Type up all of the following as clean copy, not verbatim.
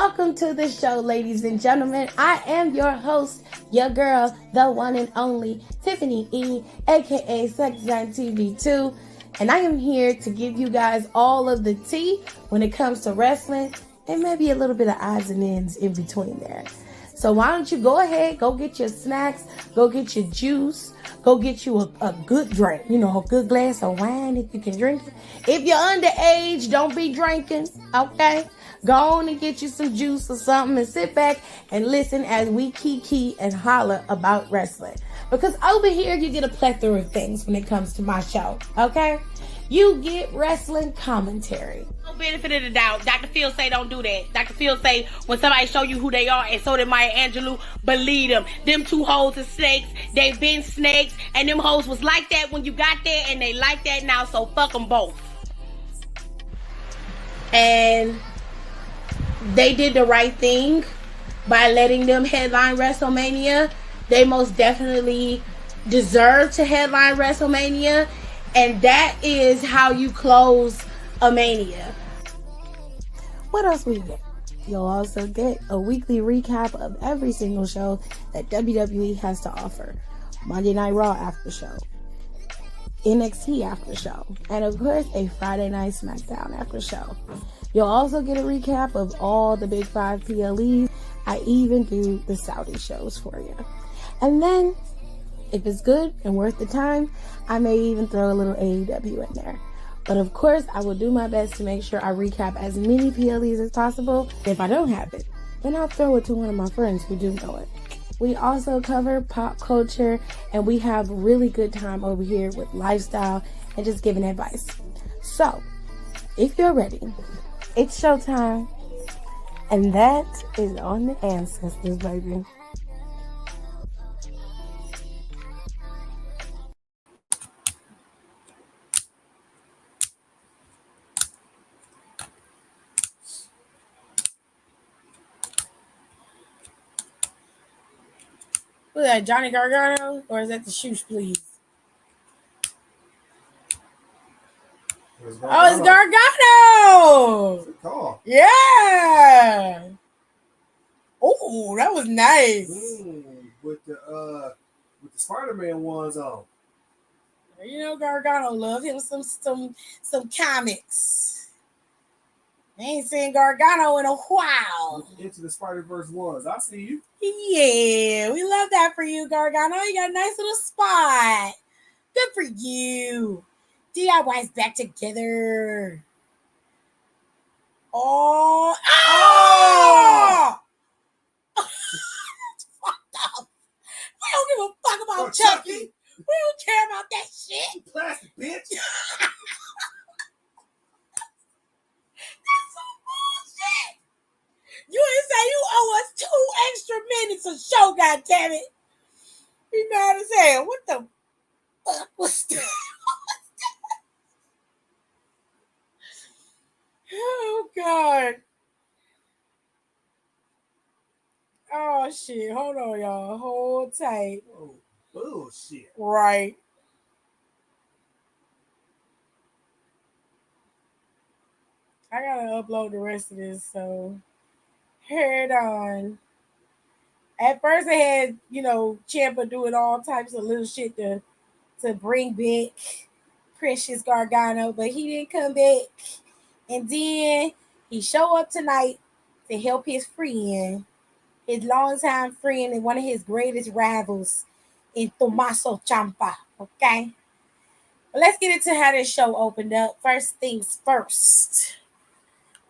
Welcome to the show, ladies and gentlemen. I am your host, your girl, the one and only Tiffany E, aka Sexy TV2, and I am here to give you guys all of the tea when it comes to wrestling and maybe a little bit of odds and ends in between there. So why don't you go ahead, go get your snacks, go get your juice, go get you a good drink, a good glass of wine if you can drink it. If you're underage, don't be drinking, okay? Go on and get you some juice or something and sit back and listen as we kiki and holler about wrestling. Because over here, you get a plethora of things when it comes to my show, okay? You get wrestling commentary. No benefit of the doubt. Dr. Phil say don't do that. Dr. Phil say when somebody show you who they are, and so did Maya Angelou, believe them. Them two hoes are snakes. They've been snakes, and them hoes was like that when you got there, and they like that now, so fuck them both. And they did the right thing by letting them headline WrestleMania. They most definitely deserve to headline WrestleMania. And that is how you close a Mania. What else we get? You'll also get a weekly recap of every single show that WWE has to offer. Monday Night Raw after show, NXT after show, and of course a Friday Night SmackDown after show. You'll also get a recap of all the Big 5 PLEs. I even do the Saudi shows for you. And then, if it's good and worth the time, I may even throw a little AEW in there. But of course, I will do my best to make sure I recap as many PLEs as possible. If I don't have it, then I'll throw it to one of my friends who do know it. We also cover pop culture, and we have really good time over here with lifestyle and just giving advice. So, if you're ready, it's showtime. And that is on the Ancestors, baby. Who's that, Johnny Gargano? Or is that the Shoosh, please? It's Gargano! Call. Yeah! Oh, that was nice. With the Spider-Man ones on. Gargano love him some comics. I ain't seen Gargano in a while. Into the Spider-Verse ones. I see you. Yeah, we love that for you, Gargano. You got a nice little spot. Good for you. DIY's back together. Oh! That's fucked up. We don't give a fuck about Chucky. We don't care about that shit. Plastic bitch. That's some bullshit. You didn't say you owe us 2 extra minutes of show, goddammit. You mad as hell. What the fuck was that? Oh, God. Oh, shit. Hold on, y'all. Hold tight. Oh, bullshit. Right. I gotta upload the rest of this, so head on. At first, I had, Ciampa doing all types of little shit to bring back Precious Gargano, but he didn't come back. And then he show up tonight to help his friend, his longtime friend and one of his greatest rivals in Tommaso Ciampa, okay? But let's get into how this show opened up. First things first.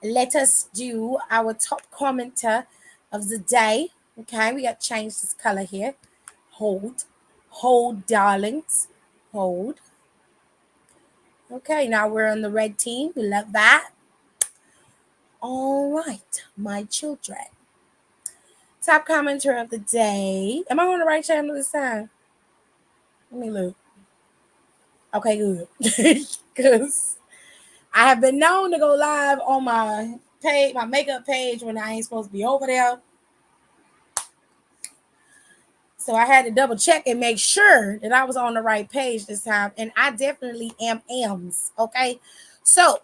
Let us do our top commenter of the day. Okay, we got to change this color here. Hold, darlings. Hold. Okay, now we're on the red team. We love that. All right, my children. Top commenter of the day. Am I on the right channel this time? Let me look. Okay, good. Because I have been known to go live on my page, my makeup page, when I ain't supposed to be over there. So I had to double check and make sure that I was on the right page this time. And I definitely am AMS. Okay. So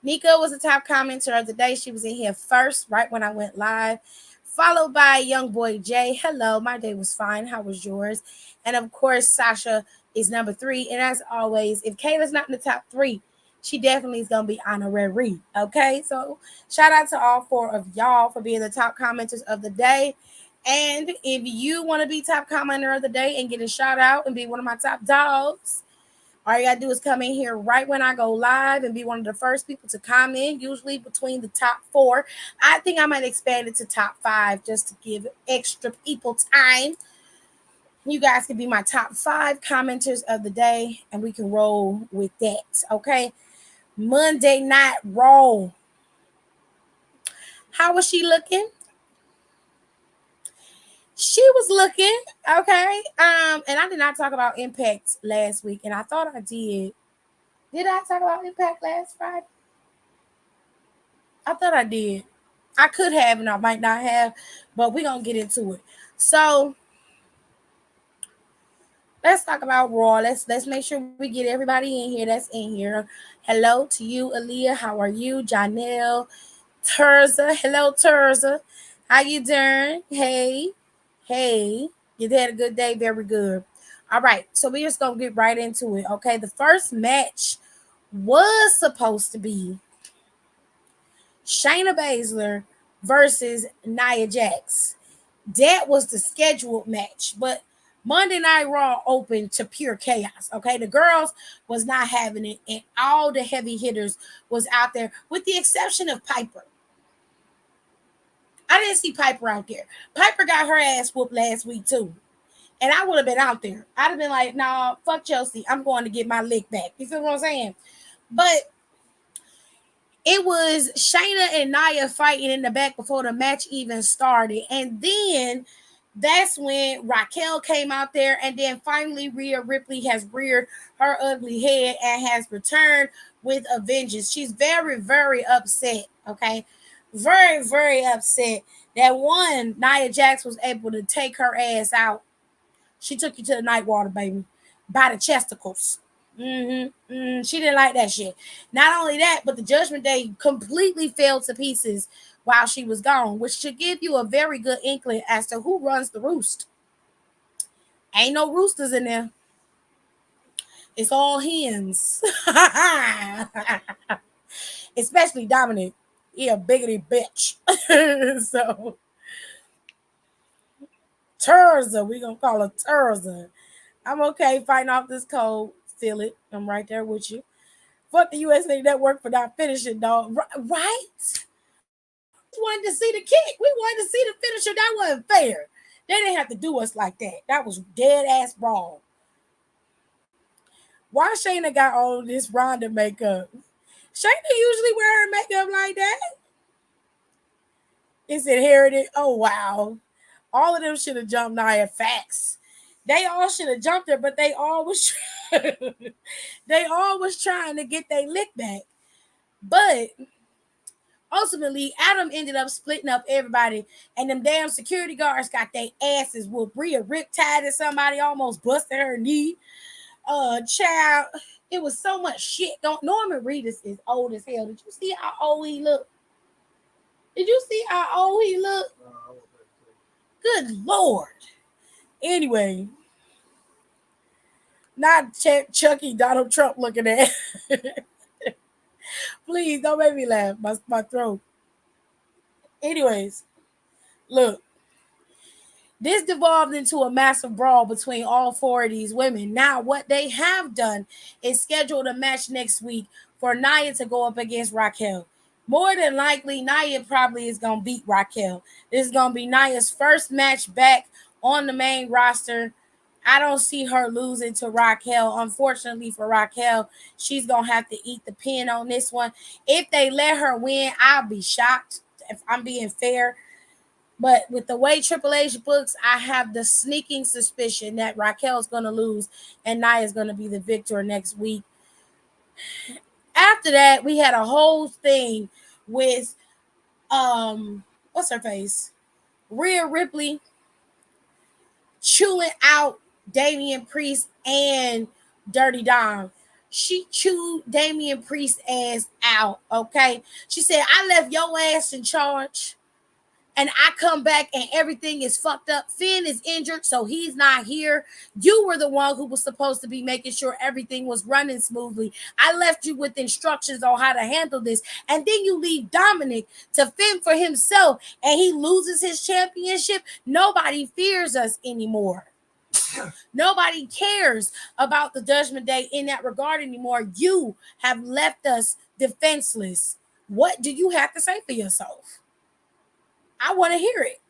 Nika was the top commenter of the day. She was in here first, right when I went live, followed by Young Boy Jay. Hello, my day was fine. How was yours? And of course, Sasha is number 3. And as always, if Kayla's not in the top 3, she definitely is gonna be honorary. Okay, so shout out to all 4 of y'all for being the top commenters of the day. And if you want to be top commenter of the day and get a shout out and be one of my top dogs, all you gotta do is come in here right when I go live and be one of the first people to comment, usually between the top 4. I think I might expand it to top 5 just to give extra people time. You guys can be my top 5 commenters of the day, and we can roll with that. Okay. Monday Night Raw. How was she looking? She was looking okay. And I did not talk about Impact last week, and I thought I did. Did I talk about Impact last Friday? I thought I did. I could have, and I might not have, but we're gonna get into it. So let's talk about Raw. Let's make sure we get everybody in here that's in here. Hello to you, Aaliyah. How are you, Janelle? Terza. Hello, Terza. How you doing? Hey. You had a good day? Very good. All right, so we're just gonna get right into it. Okay, the first match was supposed to be Shayna Baszler versus Nia Jax. That was the scheduled match, but Monday Night Raw opened to pure chaos. Okay, the girls was not having it, and all the heavy hitters was out there, with the exception of Piper. I didn't see Piper out there. Piper got her ass whooped last week too. And I would have been out there. I'd have been like, nah, fuck Chelsea. I'm going to get my lick back. You feel what I'm saying? But it was Shayna and Nia fighting in the back before the match even started. And then that's when Raquel came out there. And then finally Rhea Ripley has reared her ugly head and has returned with a vengeance. She's very, very upset. Okay. Very, very upset that one, Nia Jax was able to take her ass out. She took you to the night water, baby, by the chesticles. She didn't like that shit. Not only that, but the Judgment Day completely fell to pieces while she was gone, which should give you a very good inkling as to who runs the roost. Ain't no roosters in there. It's all hens. Especially Dominic. He a biggity bitch. So Terza, we gonna call her Terza. I'm okay fighting off this cold. Feel it. I'm right there with you. Fuck the USA Network for not finishing, dog. Right? We wanted to see the kick. We wanted to see the finisher. That wasn't fair. They didn't have to do us like that. That was dead ass wrong. Why Shayna got all this Ronda makeup? Shayna usually wear her makeup like that. It's inherited. Oh, wow. All of them should have jumped Nia. Facts. They all should have jumped her, but they all was trying to get their lick back. But ultimately, Adam ended up splitting up everybody, and them damn security guards got their asses whooped. Rhea riptied at somebody, almost busted her knee. Child, it was so much shit. Norman Reedus is old as hell. Did you see how old he looked? Good Lord. Anyway, not Chucky Donald Trump looking at. Please don't make me laugh. My throat. Anyways, look. This devolved into a massive brawl between all 4 of these women. Now, what they have done is scheduled a match next week for Nia to go up against Raquel. More than likely, Nia probably is going to beat Raquel. This is going to be Nia's first match back on the main roster. I don't see her losing to Raquel. Unfortunately for Raquel, she's going to have to eat the pin on this one. If they let her win, I'll be shocked, if I'm being fair. But with the way Triple H books, I have the sneaking suspicion that Raquel is going to lose and Nia is going to be the victor next week. After that, we had a whole thing with, what's her face? Rhea Ripley chewing out Damian Priest and Dirty Dom. she chewed Damian Priest ass out, okay? She said, I left your ass in charge, and I come back and everything is fucked up. Finn is injured, so he's not here. You were the one who was supposed to be making sure everything was running smoothly. I left you with instructions on how to handle this, and then you leave Dominic to fend for himself, and he loses his championship. Nobody fears us anymore. Nobody cares about the Judgment Day in that regard anymore. You have left us defenseless. What do you have to say for yourself? I want to hear it.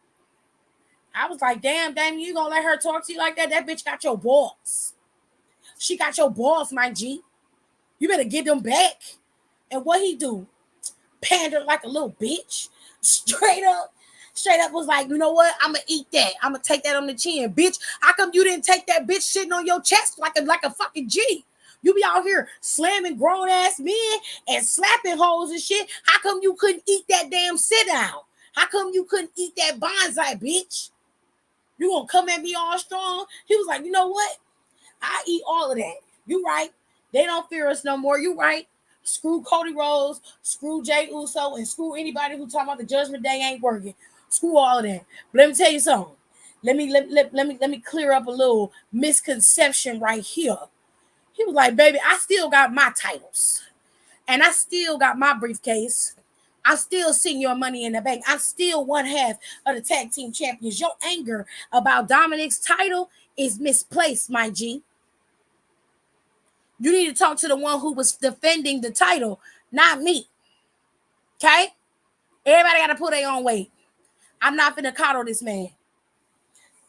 I was like, damn, you gonna let her talk to you like that? That bitch got your balls. She got your balls, my G. You better get them back. And what he do? Pander like a little bitch. Straight up was like, you know what? I'm gonna eat that. I'm gonna take that on the chin, bitch. How come you didn't take that bitch sitting on your chest like a fucking G? You be out here slamming grown ass men and slapping hoes and shit. How come you couldn't eat that damn sit down? How come you couldn't eat that bonsai, bitch? You gonna come at me all strong? He was like, you know what? I eat all of that. You right. They don't fear us no more. You right. Screw Cody Rhodes, screw Jey Uso, and screw anybody who talking about the Judgment Day ain't working. Screw all of that. But let me tell you something. Let me clear up a little misconception right here. He was like, baby, I still got my titles. And I still got my briefcase. I still seen your money in the bank. I'm still one half of the tag team champions. Your anger about Dominic's title is misplaced, my G. You need to talk to the one who was defending the title, not me. Okay? Everybody got to pull their own weight. I'm not finna coddle this man.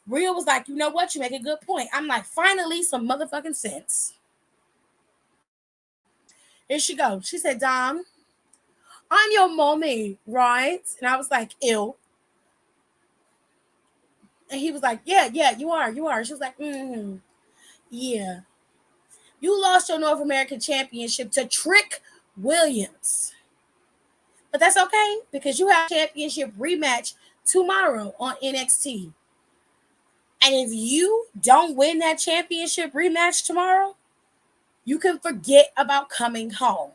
Rhea was like, you know what? You make a good point. I'm like, finally, some motherfucking sense. Here she goes. She said, Dom, I'm your mommy, right? And I was like, ew. And he was like, yeah, you are. She was like, yeah. You lost your North American Championship to Trick Williams. But that's okay, because you have a championship rematch tomorrow on NXT. And if you don't win that championship rematch tomorrow, you can forget about coming home.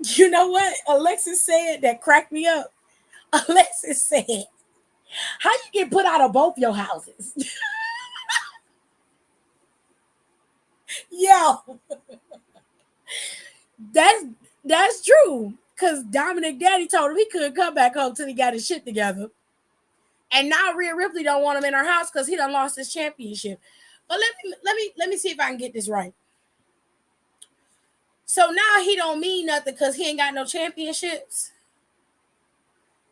You know what Alexis said that cracked me up? Alexis said, how you get put out of both your houses? Yo, that's true. Because Dominic Daddy told him he couldn't come back home till he got his shit together. And now Rhea Ripley don't want him in her house because he done lost his championship. But let me see if I can get this right. So now he don't mean nothing because he ain't got no championships.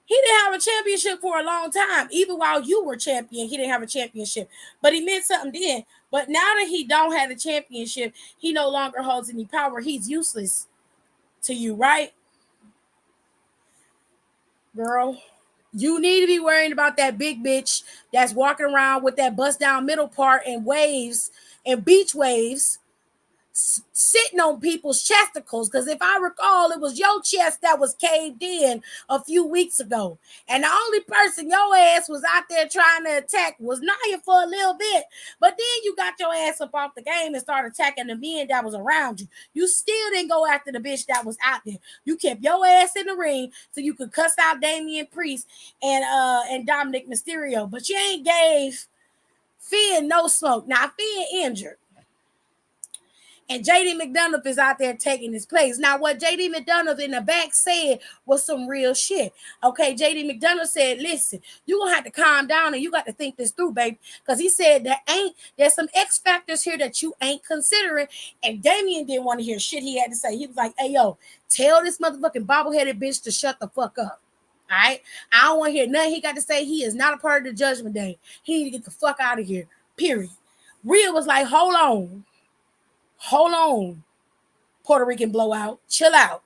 He didn't have a championship for a long time. Even while you were champion, he didn't have a championship. But he meant something then. But now that he don't have a championship, he no longer holds any power. He's useless to you, right? Girl, you need to be worrying about that big bitch that's walking around with that bust down middle part and waves and beach waves sitting on people's chesticles, because if I recall, it was your chest that was caved in a few weeks ago, and the only person your ass was out there trying to attack was Nia for a little bit, but then you got your ass up off the game and started attacking the men that was around you. You still didn't go after the bitch that was out there. You kept your ass in the ring so you could cuss out Damian Priest and Dominic Mysterio, but you ain't gave Finn no smoke. Now Finn injured, and JD McDonough is out there taking his place. Now, what JD McDonough in the back said was some real shit. Okay, JD McDonough said, listen, you're going to have to calm down and you got to think this through, baby. Because he said there's some X factors here that you ain't considering. And Damian didn't want to hear shit he had to say. He was like, hey, yo, tell this motherfucking bobbleheaded bitch to shut the fuck up. All right? I don't want to hear nothing he got to say. He is not a part of the Judgment Day. He need to get the fuck out of here, period. Rhea was like, hold on, Puerto Rican blowout, chill out.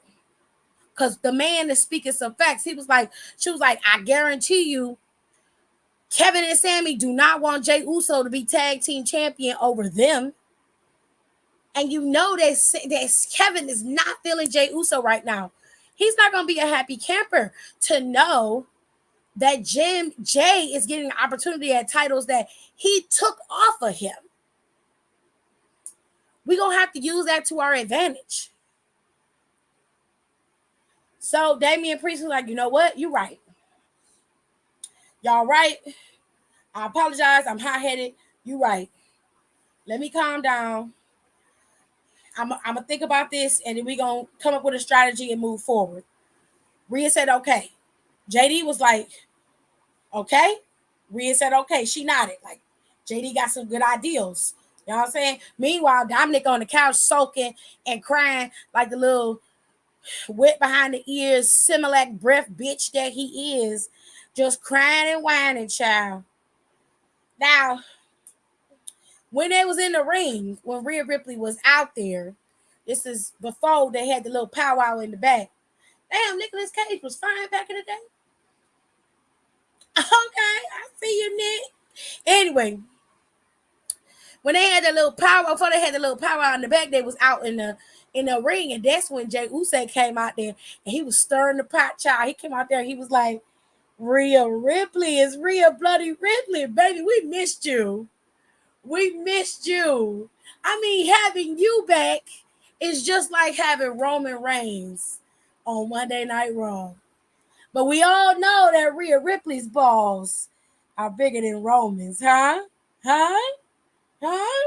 Because the man is speaking some facts. She was like, I guarantee you, Kevin and Sammy do not want Jey Uso to be tag team champion over them. And you know that Kevin is not feeling Jey Uso right now. He's not going to be a happy camper to know that Jey is getting an opportunity at titles that he took off of him. we're going to have to use that to our advantage. So Damian Priest was like, you know what? You're right. Y'all right. I apologize. I'm hot-headed. You right. Let me calm down. I'm going to think about this, and then we're going to come up with a strategy and move forward. Rhea said, okay. JD was like, okay. Rhea said, okay. She nodded. Like, JD got some good ideas. You know what I'm saying? Meanwhile, Dominic on the couch soaking and crying like the little wet behind the ears, Similac breath bitch that he is, just crying and whining, child. Now, when they was in the ring, when Rhea Ripley was out there, this is before they had the little powwow in the back. Damn, Nicolas Cage was fine back in the day. Okay, I see you, Nick. Anyway, when they had the little powwow, before they had the little powwow in the back, they was out in the ring, and that's when Jey Uso came out there, and he was stirring the pot, child. He came out there, and he was like, Rhea Ripley is Rhea bloody Ripley, baby. We missed you. We missed you. I mean, having you back is just like having Roman Reigns on Monday Night Raw. But we all know that Rhea Ripley's balls are bigger than Roman's, huh?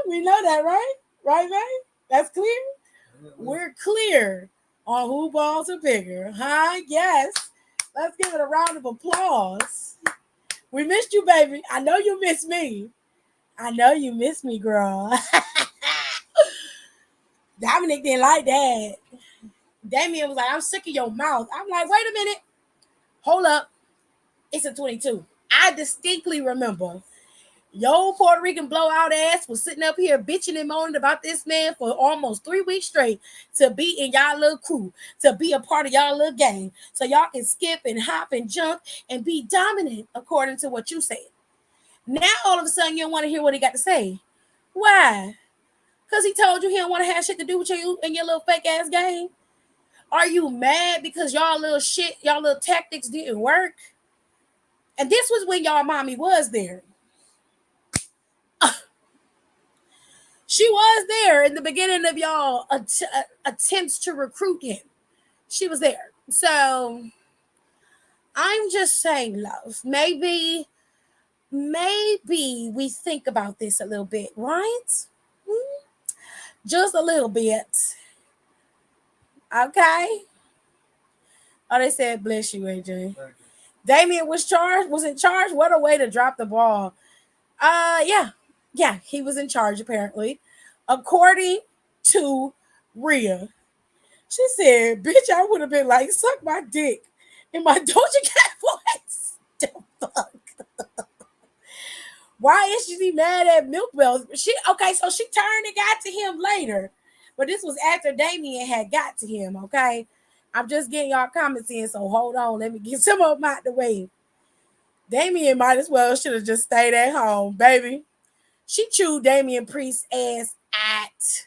We know that, right? Right, man? That's clear? We're clear on who balls are bigger, huh? Yes. Let's give it a round of applause. We missed you, baby. I know you miss me. I know you miss me, girl. Dominic didn't like that. Damian was like, I'm sick of your mouth. I'm like, wait a minute. Hold up. It's a 22. I distinctly remember your Puerto Rican blowout ass was sitting up here bitching and moaning about this man for almost 3 weeks straight to be in y'all little crew, to be a part of y'all little game, so y'all can skip and hop and jump and be dominant according to what you said. Now, all of a sudden, you don't want to hear what he got to say. Why? Because he told you he don't want to have shit to do with you and your little fake ass game? Are you mad because y'all little shit, y'all little tactics didn't work? And this was when y'all mommy was there. She was there in the beginning of y'all attempts to recruit him. She was there. So I'm just saying, love, maybe we think about this a little bit, right? Just a little bit. Okay. Oh, they said, bless you, AJ. Damian was in charge. What a way to drop the ball. Yeah, he was in charge, apparently. According to Rhea. She said, bitch, I would have been like, suck my dick in my Doja Cat voice. The fuck? Why is she mad at Milk Bells? So she turned and got to him later. But this was after Damian had got to him, okay? I'm just getting y'all comments in, so hold on. Let me get some of them out the way. Damian might as well should have just stayed at home, baby. She chewed Damian Priest's ass at.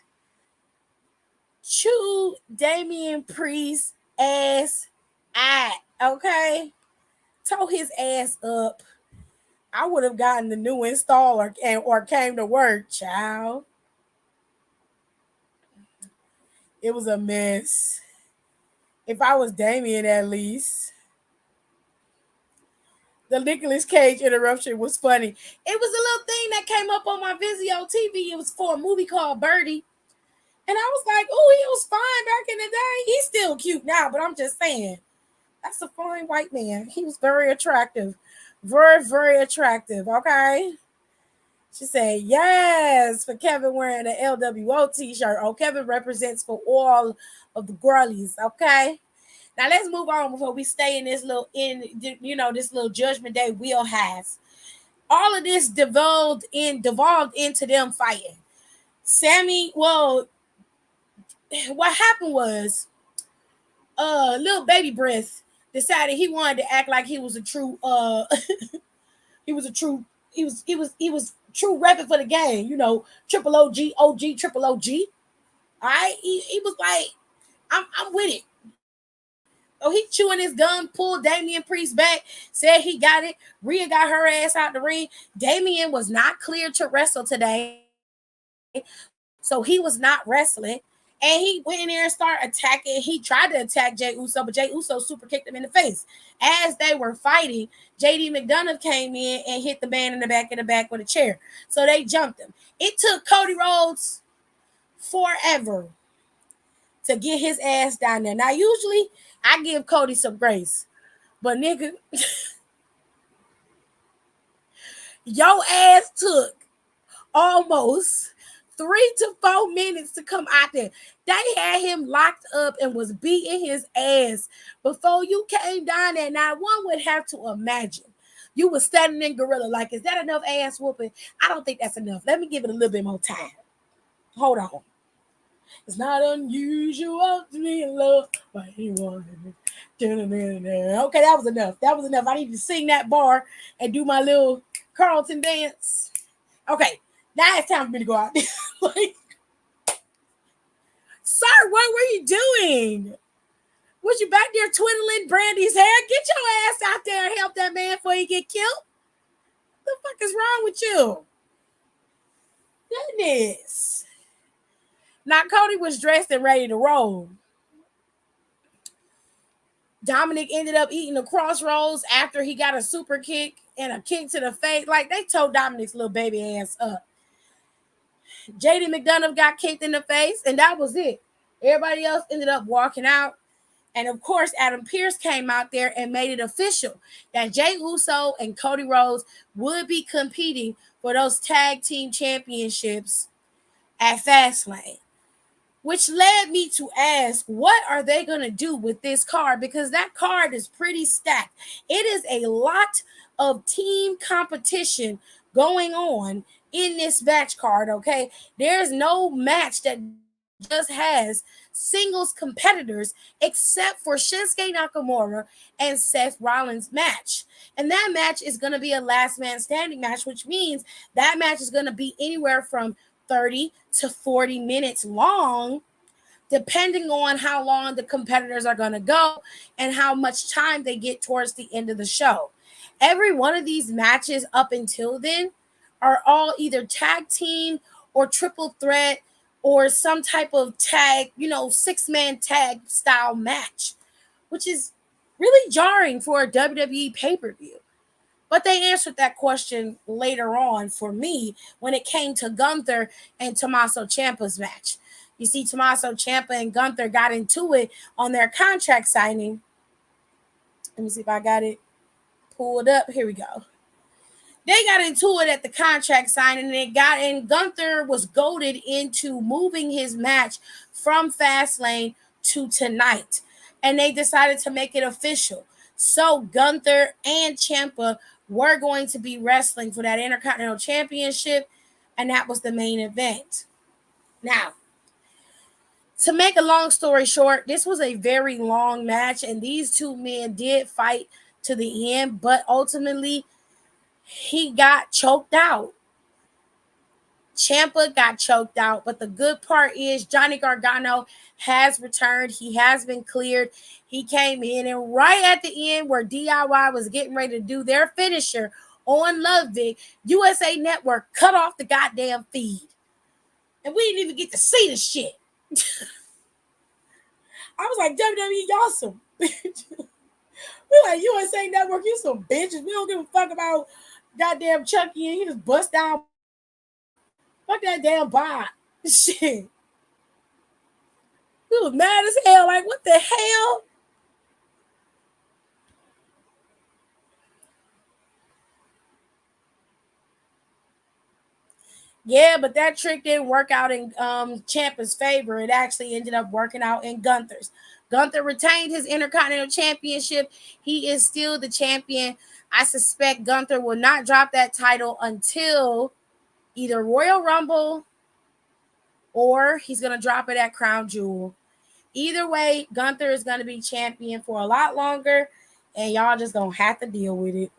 Chewed Damian Priest's ass at, okay? Tore his ass up. I would have gotten the new installer or came to work, child. It was a mess. If I was Damian, at least. The Nicolas Cage interruption was funny. It was a little thing that came up on my Vizio TV. It was for a movie called Birdie. And I was like, oh, he was fine back in the day. He's still cute now, but I'm just saying. That's a fine white man. He was very attractive. Very, very attractive, okay? She said, yes, for Kevin wearing an LWO t-shirt. Oh, Kevin represents for all of the girlies, okay? Now, let's move on before we stay in this little Judgment Day wheelhouse. All of this devolved into them fighting. Sammy, well, what happened was, little baby breath decided he wanted to act like he was a true, he was true repping for the game, triple OG, triple OG. All right, he was like, I'm with it. Oh, he chewing his gum, pulled Damian Priest back, said he got it. Rhea got her ass out the ring. Damian was not cleared to wrestle today. So he was not wrestling. And he went in there and started attacking. He tried to attack Jey Uso, but Jey Uso super kicked him in the face. As they were fighting, JD McDonough came in and hit the man in the back with a chair. So they jumped him. It took Cody Rhodes forever to get his ass down there. Now, usually I give Cody some grace. But nigga, your ass took almost 3 to 4 minutes to come out there. They had him locked up and was beating his ass before you came down there. Now, one would have to imagine you were standing in gorilla. Like, is that enough ass whooping? I don't think that's enough. Let me give it a little bit more time. Hold on. It's not unusual to be in love by anyone. Okay, that was enough. That was enough. I need to sing that bar and do my little Carlton dance. Okay, now it's time for me to go out there. Like, sir, what were you doing? Was you back there twiddling Brandy's hair? Get your ass out there and help that man before he get killed. What the fuck is wrong with you? Goodness. Now, Cody was dressed and ready to roll. Dominic ended up eating the crossroads after he got a super kick and a kick to the face. Like, they tore Dominic's little baby ass up. JD McDonough got kicked in the face, and that was it. Everybody else ended up walking out. And, of course, Adam Pearce came out there and made it official that Jey Uso and Cody Rhodes would be competing for those tag team championships at Fastlane. Which led me to ask, what are they going to do with this card? Because that card is pretty stacked. It is a lot of team competition going on in this match card, okay? There's no match that just has singles competitors except for Shinsuke Nakamura and Seth Rollins match. And that match is going to be a last man standing match, which means that match is going to be anywhere from 30 to 40 minutes long, depending on how long the competitors are going to go and how much time they get towards the end of the show. Every one of these matches up until then are all either tag team or triple threat or some type of tag, 6-man tag style match, which is really jarring for a WWE pay-per-view. But they answered that question later on for me when it came to Gunther and Tommaso Ciampa's match. You see, Tommaso Ciampa and Gunther got into it on their contract signing. Let me see if I got it pulled up. Here we go. They got into it at the contract signing, and Gunther was goaded into moving his match from Fastlane to tonight. And they decided to make it official. So Gunther and Ciampa were going to be wrestling for that Intercontinental Championship, and that was the main event. Now, to make a long story short, this was a very long match, and these two men did fight to the end, but ultimately, he got choked out. Ciampa got choked out, but the good part is Johnny Gargano has returned. He has been cleared. He came in, and right at the end where DIY was getting ready to do their finisher on Ludwig, USA Network cut off the goddamn feed. And we didn't even get to see the shit. I was like, WWE, y'all some bitches. We're like, USA Network, you some bitches. We don't give a fuck about goddamn Chucky, and he just bust down. Fuck that damn bot. Shit. We was mad as hell. Like, what the hell? Yeah, but that trick didn't work out in Ciampa's favor. It actually ended up working out in Gunther's. Gunther retained his Intercontinental Championship. He is still the champion. I suspect Gunther will not drop that title until either Royal Rumble or he's going to drop it at Crown Jewel. Either way, Gunther is going to be champion for a lot longer, and y'all just going to have to deal with it.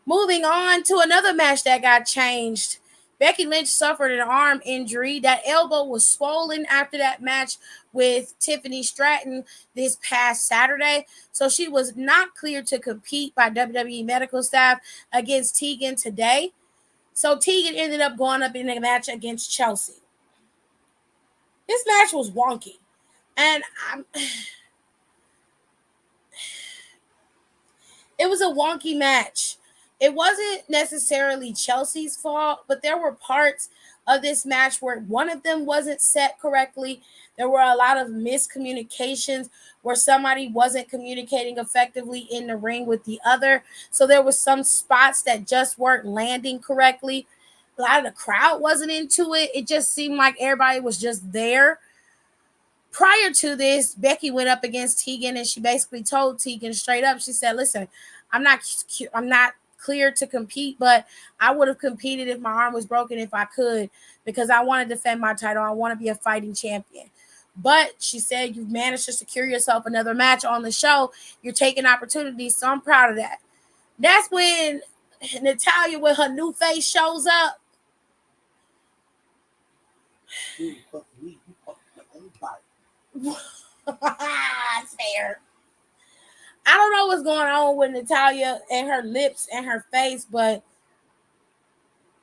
Moving on to another match that got changed. Becky Lynch suffered an arm injury. That elbow was swollen after that match with Tiffany Stratton this past Saturday. So she was not cleared to compete by WWE medical staff against Tegan today. So Tegan ended up going up in a match against Chelsea. This match was wonky. And it was a wonky match. It wasn't necessarily Chelsea's fault, but there were parts of this match where one of them wasn't set correctly. There were a lot of miscommunications where somebody wasn't communicating effectively in the ring with the other. So there was some spots that just weren't landing correctly. A lot of the crowd wasn't into it. It just seemed like everybody was just there. Prior to this, Becky went up against Tegan, and she basically told Tegan straight up. She said, "Listen, I'm not clear to compete, but I would have competed if my arm was broken if I could, because I want to defend my title. I want to be a fighting champion." But she said, "You've managed to secure yourself another match on the show. You're taking opportunities, so I'm proud of that." That's when Natalya, with her new face, shows up. It's fair. I don't know what's going on with Natalya and her lips and her face, but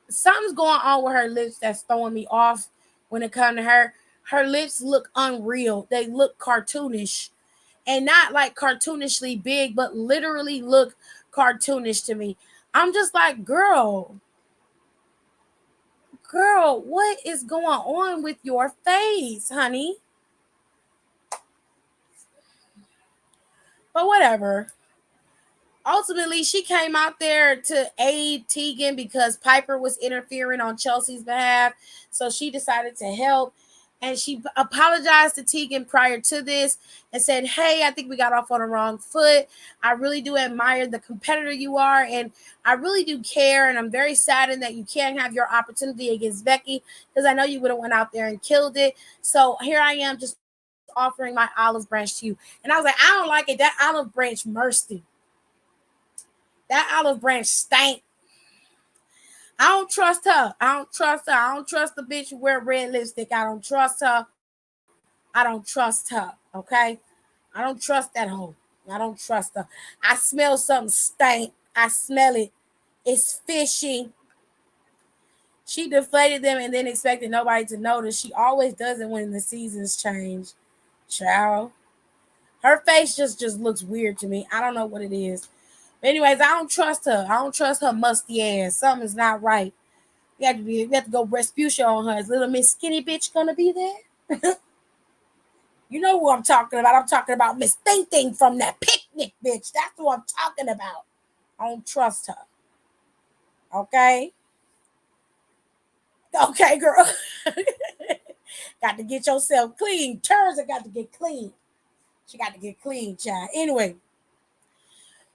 something's going on with her lips that's throwing me off when it comes to her. Her lips look unreal. They look cartoonish, and not like cartoonishly big, but literally look cartoonish to me. I'm just like, girl, what is going on with your face, honey? But whatever. Ultimately, she came out there to aid Tegan because Piper was interfering on Chelsea's behalf. So she decided to help. And she apologized to Tegan prior to this and said, "Hey, I think we got off on the wrong foot. I really do admire the competitor you are. And I really do care. And I'm very saddened that you can't have your opportunity against Becky, because I know you would have went out there and killed it. So here I am, just offering my olive branch to you." And I was like, I don't like it. That olive branch mercy. That olive branch stank. I don't trust her. I don't trust the bitch who wear red lipstick. I don't trust her. Okay? I don't trust that hoe. I don't trust her. I smell something stank. I smell it. It's fishy. She deflated them and then expected nobody to notice. She always does it when the seasons change. Child. Her face just looks weird to me. I don't know what it is. But anyways, I don't trust her. I don't trust her musty ass. Something's not right. We have to go Respucia on her. Is little Miss Skinny bitch gonna be there? You know who I'm talking about. I'm talking about Miss Thing Thing from that picnic, bitch. That's who I'm talking about. I don't trust her. Okay? Okay, girl. Got to get yourself clean. Turns have got to get clean. She got to get clean, child. Anyway,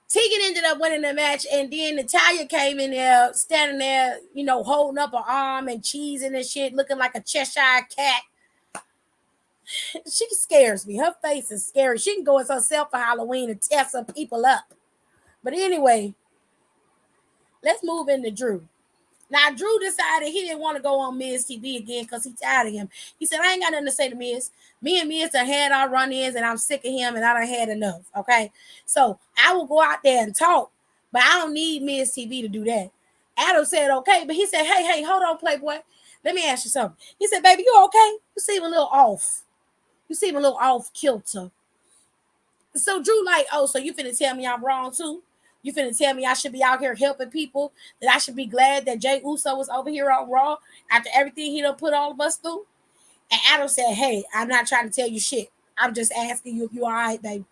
Tegan ended up winning the match, and then Natalya came in there, standing there, holding up her arm and cheesing and shit, looking like a Cheshire cat. She scares me. Her face is scary. She can go as herself for Halloween and tear some people up. But anyway, let's move into Drew. Now, Drew decided he didn't want to go on Miz TV again because he's tired of him. He said, "I ain't got nothing to say to Miz. Me and Miz have had our run-ins, and I'm sick of him, and I done had enough, okay? So I will go out there and talk, but I don't need Miz TV to do that." Adam said, "Okay," but he said, hey, hold on, Playboy. Let me ask you something. He said, "Baby, you okay? You seem a little off. You seem a little off kilter." So Drew like, "Oh, so you finna tell me I'm wrong too? You finna tell me I should be out here helping people, that I should be glad that Jey Uso was over here on Raw after everything he done put all of us through?" And Adam said, "Hey, I'm not trying to tell you shit. I'm just asking you if you're all right, baby."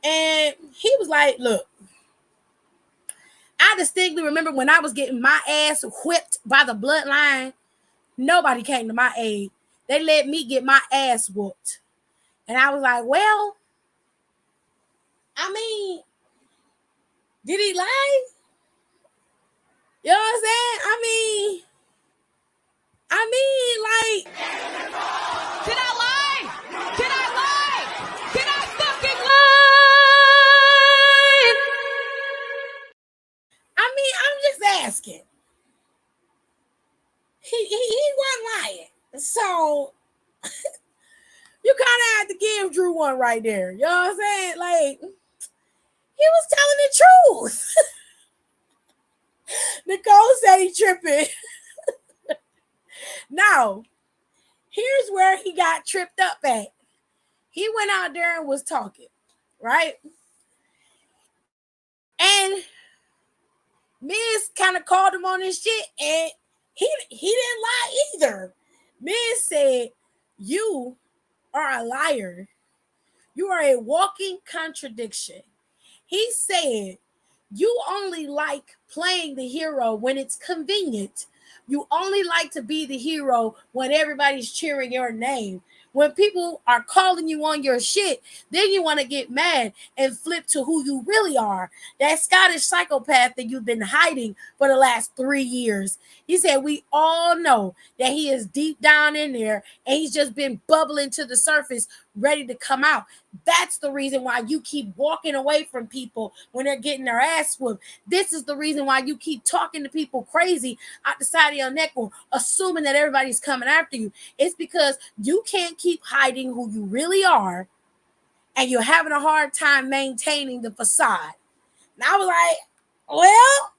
And he was like, "Look, I distinctly remember when I was getting my ass whipped by the Bloodline, nobody came to my aid. They let me get my ass whooped." And I was like, well, I mean, did he lie? You know what I'm saying? I mean, like, did I lie? Did I lie? Did I fucking lie? I mean, I'm just asking. He wasn't lying. So you kind of have to give Drew one right there. You know what I'm saying? Like, he was telling the truth. Nicole said ain't tripping. Now, here's where he got tripped up at. He went out there and was talking, right? And Miz kind of called him on his shit, and he didn't lie either. Miz said, "You are a liar. You are a walking contradiction." He said, "You only like playing the hero when it's convenient. You only like to be the hero when everybody's cheering your name. When people are calling you on your shit, then you want to get mad and flip to who you really are. That Scottish psychopath that you've been hiding for the last 3 years." He said, "We all know that he is deep down in there and he's just been bubbling to the surface, ready to come out. That's the reason why you keep walking away from people when they're getting their ass whooped. This is the reason why you keep talking to people crazy out the side of your neck or assuming that everybody's coming after you. It's because you can't keep hiding who you really are, and you're having a hard time maintaining the facade." And I was like, well.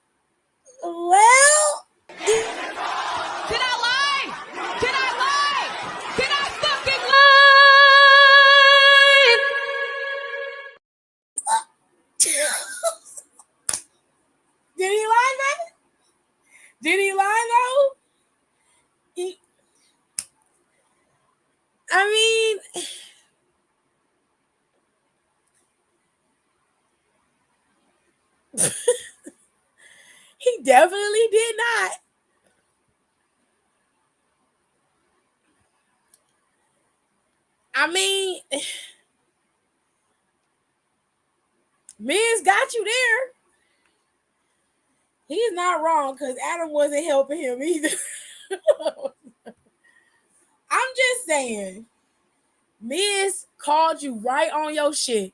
Did I lie? Did I lie? Did I fucking lie? Did he lie, man? Did he lie, though? I mean, he definitely did not. I mean, Miz got you there. He's not wrong because Adam wasn't helping him either. I'm just saying, Miz called you right on your shit.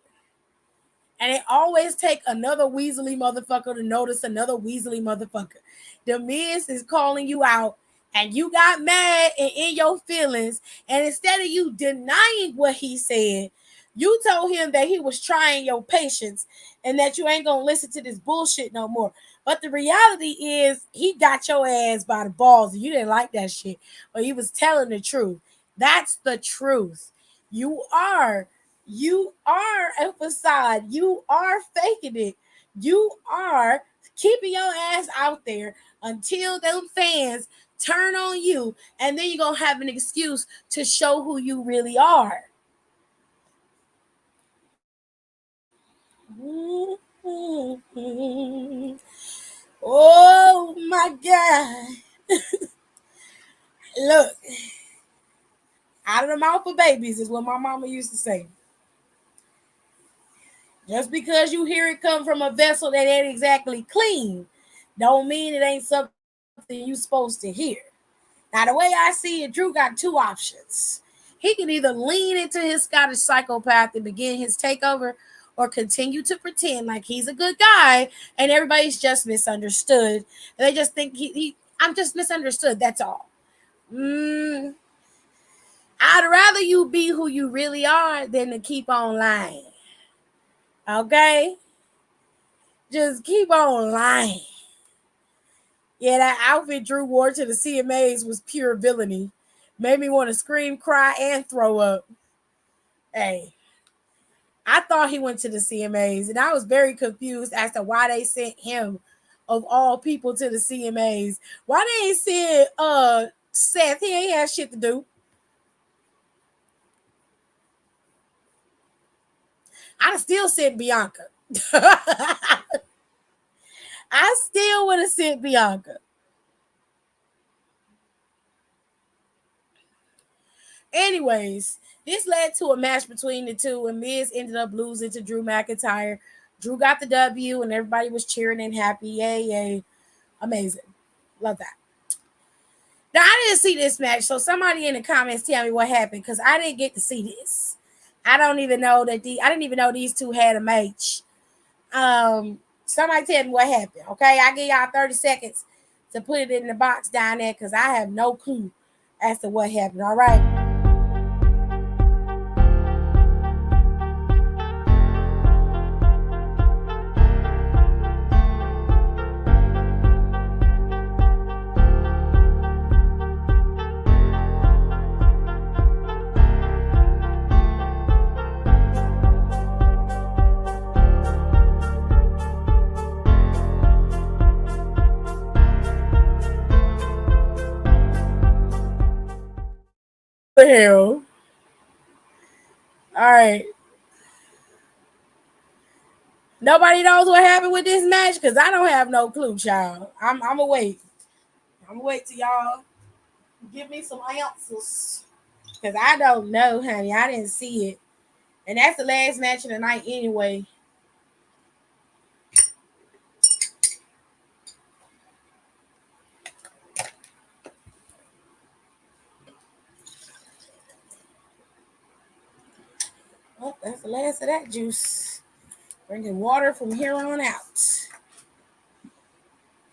And it always take another Weasley motherfucker to notice another Weasley motherfucker. The Miz is calling you out, and you got mad and in your feelings. And instead of you denying what he said, you told him that he was trying your patience and that you ain't gonna listen to this bullshit no more. But the reality is he got your ass by the balls and you didn't like that shit. But he was telling the truth. That's the truth. You are a facade. You are faking it. You are keeping your ass out there until them fans turn on you, and then you're going to have an excuse to show who you really are. Oh my God. Look, out of the mouth of babies is what my mama used to say. Just because you hear it come from a vessel that ain't exactly clean, don't mean it ain't something you're supposed to hear. Now, the way I see it, Drew got two options. He can either lean into his Scottish psychopath and begin his takeover, or continue to pretend like he's a good guy and everybody's just misunderstood. And they just think I'm just misunderstood. That's all. I'd rather you be who you really are than to keep on lying. Okay? Just keep on lying. Yeah, that outfit Drew wore to the CMAs was pure villainy. Made me want to scream, cry, and throw up. Hey, I thought he went to the CMAs, and I was very confused as to why they sent him, of all people, to the CMAs. Why they ain't send Seth? He ain't had shit to do. I'd still sent Bianca. I still would have sent Bianca. Anyways, this led to a match between the two, and Miz ended up losing to Drew McIntyre. Drew got the W, and everybody was cheering and happy. Yay, yay. Amazing. Love that. Now, I didn't see this match, so somebody in the comments tell me what happened, because I didn't get to see this. I don't even know that I didn't even know these two had a match. Somebody tell me what happened, okay? I give y'all 30 seconds to put it in the box down there, because I have no clue as to what happened, all right? the hell? All right. Nobody knows what happened with this match because I don't have no clue, child. I'm gonna wait. I'm gonna wait till y'all give me some answers because I don't know, honey. I didn't see it, and that's the last match of the night anyway. Well, that's the last of that juice. Drinking water from here on out.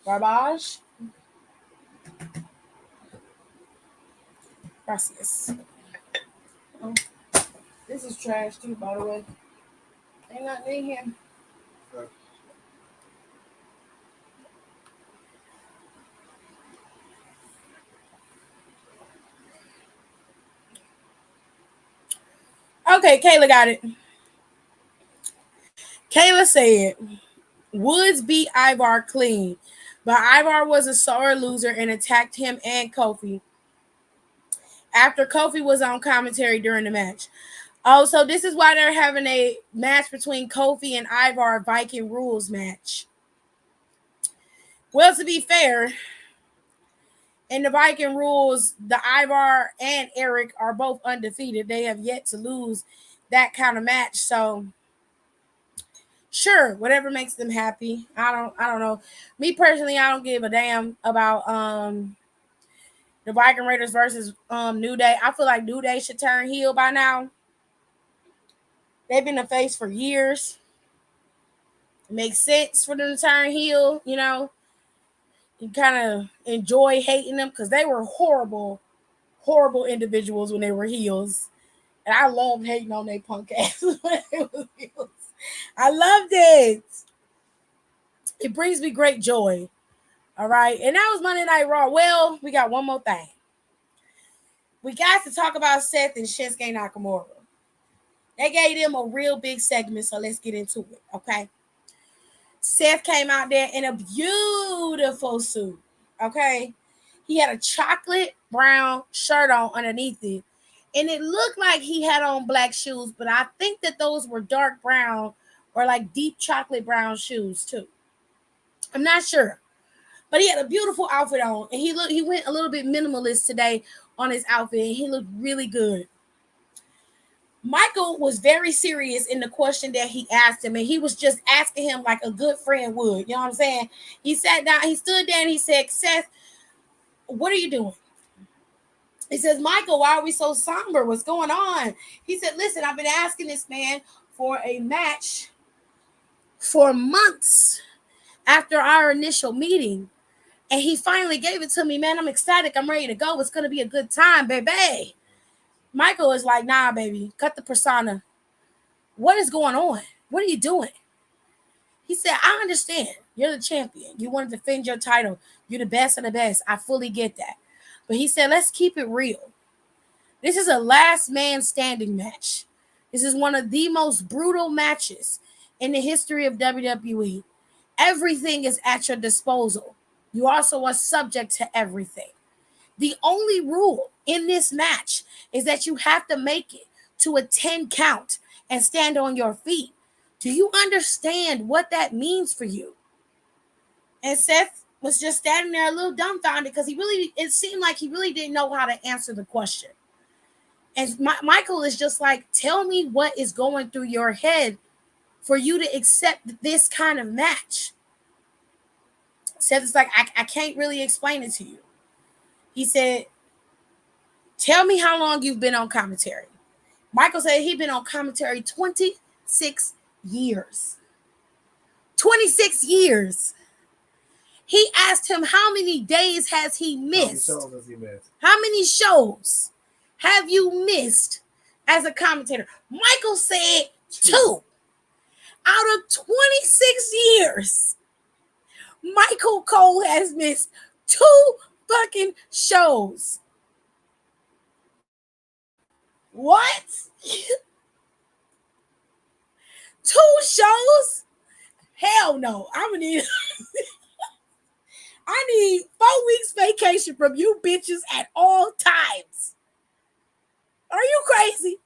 Garbage. Gracias. Oh, this is trash too, by the way. Ain't nothing in here. Okay, Kayla got it. Kayla said, Woods beat Ivar clean, but Ivar was a sore loser and attacked him and Kofi after Kofi was on commentary during the match. Oh, so this is why they're having a match between Kofi and Ivar, Viking rules match. Well, to be fair, in the Viking rules, the Ivar and Eric are both undefeated. They have yet to lose that kind of match. So sure, whatever makes them happy. I don't know. Me personally, I don't give a damn about the Viking Raiders versus New Day. I feel like New Day should turn heel by now. They've been the face for years. It makes sense for them to turn heel, you know. You kind of enjoy hating them because they were horrible, horrible individuals when they were heels. And I loved hating on their punk ass when they were heels. I loved it. It brings me great joy. All right. And that was Monday Night Raw. Well, we got one more thing. We got to talk about Seth and Shinsuke Nakamura. They gave them a real big segment, so let's get into it, okay? Seth came out there in a beautiful suit, okay? He had a chocolate brown shirt on underneath it, and it looked like he had on black shoes, but I think that those were dark brown or like deep chocolate brown shoes too. I'm not sure, but he had a beautiful outfit on, and he went a little bit minimalist today on his outfit, and he looked really good. Michael was very serious in the question that he asked him, and he was just asking him like a good friend would. You know what I'm saying? He sat down, he stood there, and he said, Seth, what are you doing? He says, Michael, why are we so somber? What's going on? He said, listen, I've been asking this man for a match for months after our initial meeting, and he finally gave it to me, man. I'm ecstatic. I'm ready to go. It's going to be a good time, baby. Michael is like, nah, baby, cut the persona. What is going on? What are you doing? He said, I understand. You're the champion. You want to defend your title. You're the best of the best. I fully get that. But he said, let's keep it real. This is a last man standing match. This is one of the most brutal matches in the history of WWE. Everything is at your disposal. You also are subject to everything. The only rule in this match is that you have to make it to a 10 count and stand on your feet. Do you understand what that means for you? And Seth was just standing there a little dumbfounded because it seemed like he really didn't know how to answer the question. And Michael is just like, tell me what is going through your head for you to accept this kind of match. Seth is like, I can't really explain it to you. He said, tell me how long you've been on commentary. Michael said he'd been on commentary 26 years. 26 years. He asked him how many days has he missed? How many shows have you missed as a commentator? Michael said 2. Out of 26 years, Michael Cole has missed 2 fucking shows. What? 2 shows? Hell no. I need 4 weeks vacation from you bitches at all times. Are you crazy?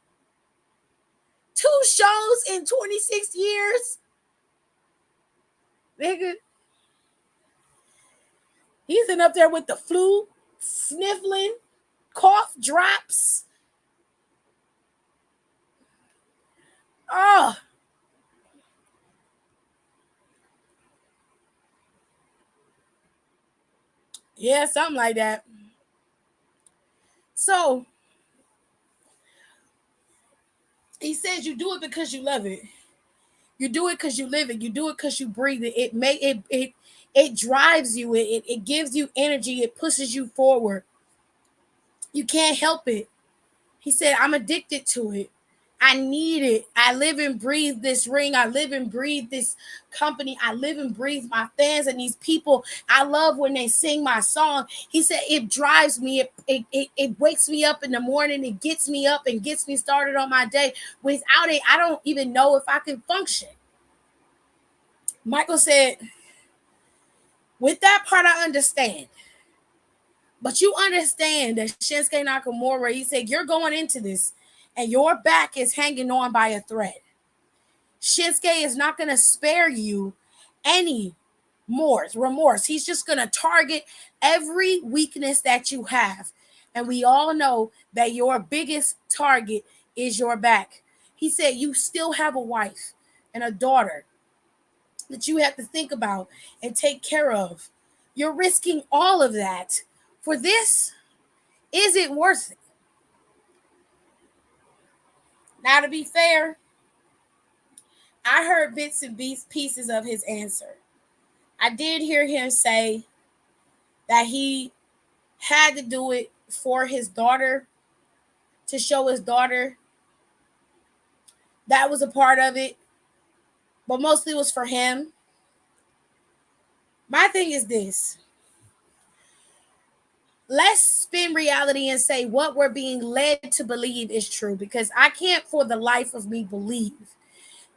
2 shows in 26 years? Nigga. He's in up there with the flu, sniffling, cough drops. Oh. Yeah, something like that. So he says you do it because you love it. You do it because you live it. You do it because you breathe it. It drives you. It gives you energy. It pushes you forward. You can't help it. He said, I'm addicted to it. I need it. I live and breathe this ring. I live and breathe this company. I live and breathe my fans and these people. I love when they sing my song. He said, it drives me. It wakes me up in the morning. It gets me up and gets me started on my day. Without it, I don't even know if I can function. Michael said, with that part, I understand. But you understand that Shinsuke Nakamura, he said, you're going into this and your back is hanging on by a thread. Shinsuke is not going to spare you any more remorse. He's just going to target every weakness that you have. And we all know that your biggest target is your back. He said, you still have a wife and a daughter that you have to think about and take care of. You're risking all of that for this. Is it worth it? Now, to be fair, I heard bits and pieces of his answer. I did hear him say that he had to do it for his daughter, to show his daughter. That was a part of it, but mostly it was for him. My thing is this. Let's spin reality and say what we're being led to believe is true, because I can't for the life of me believe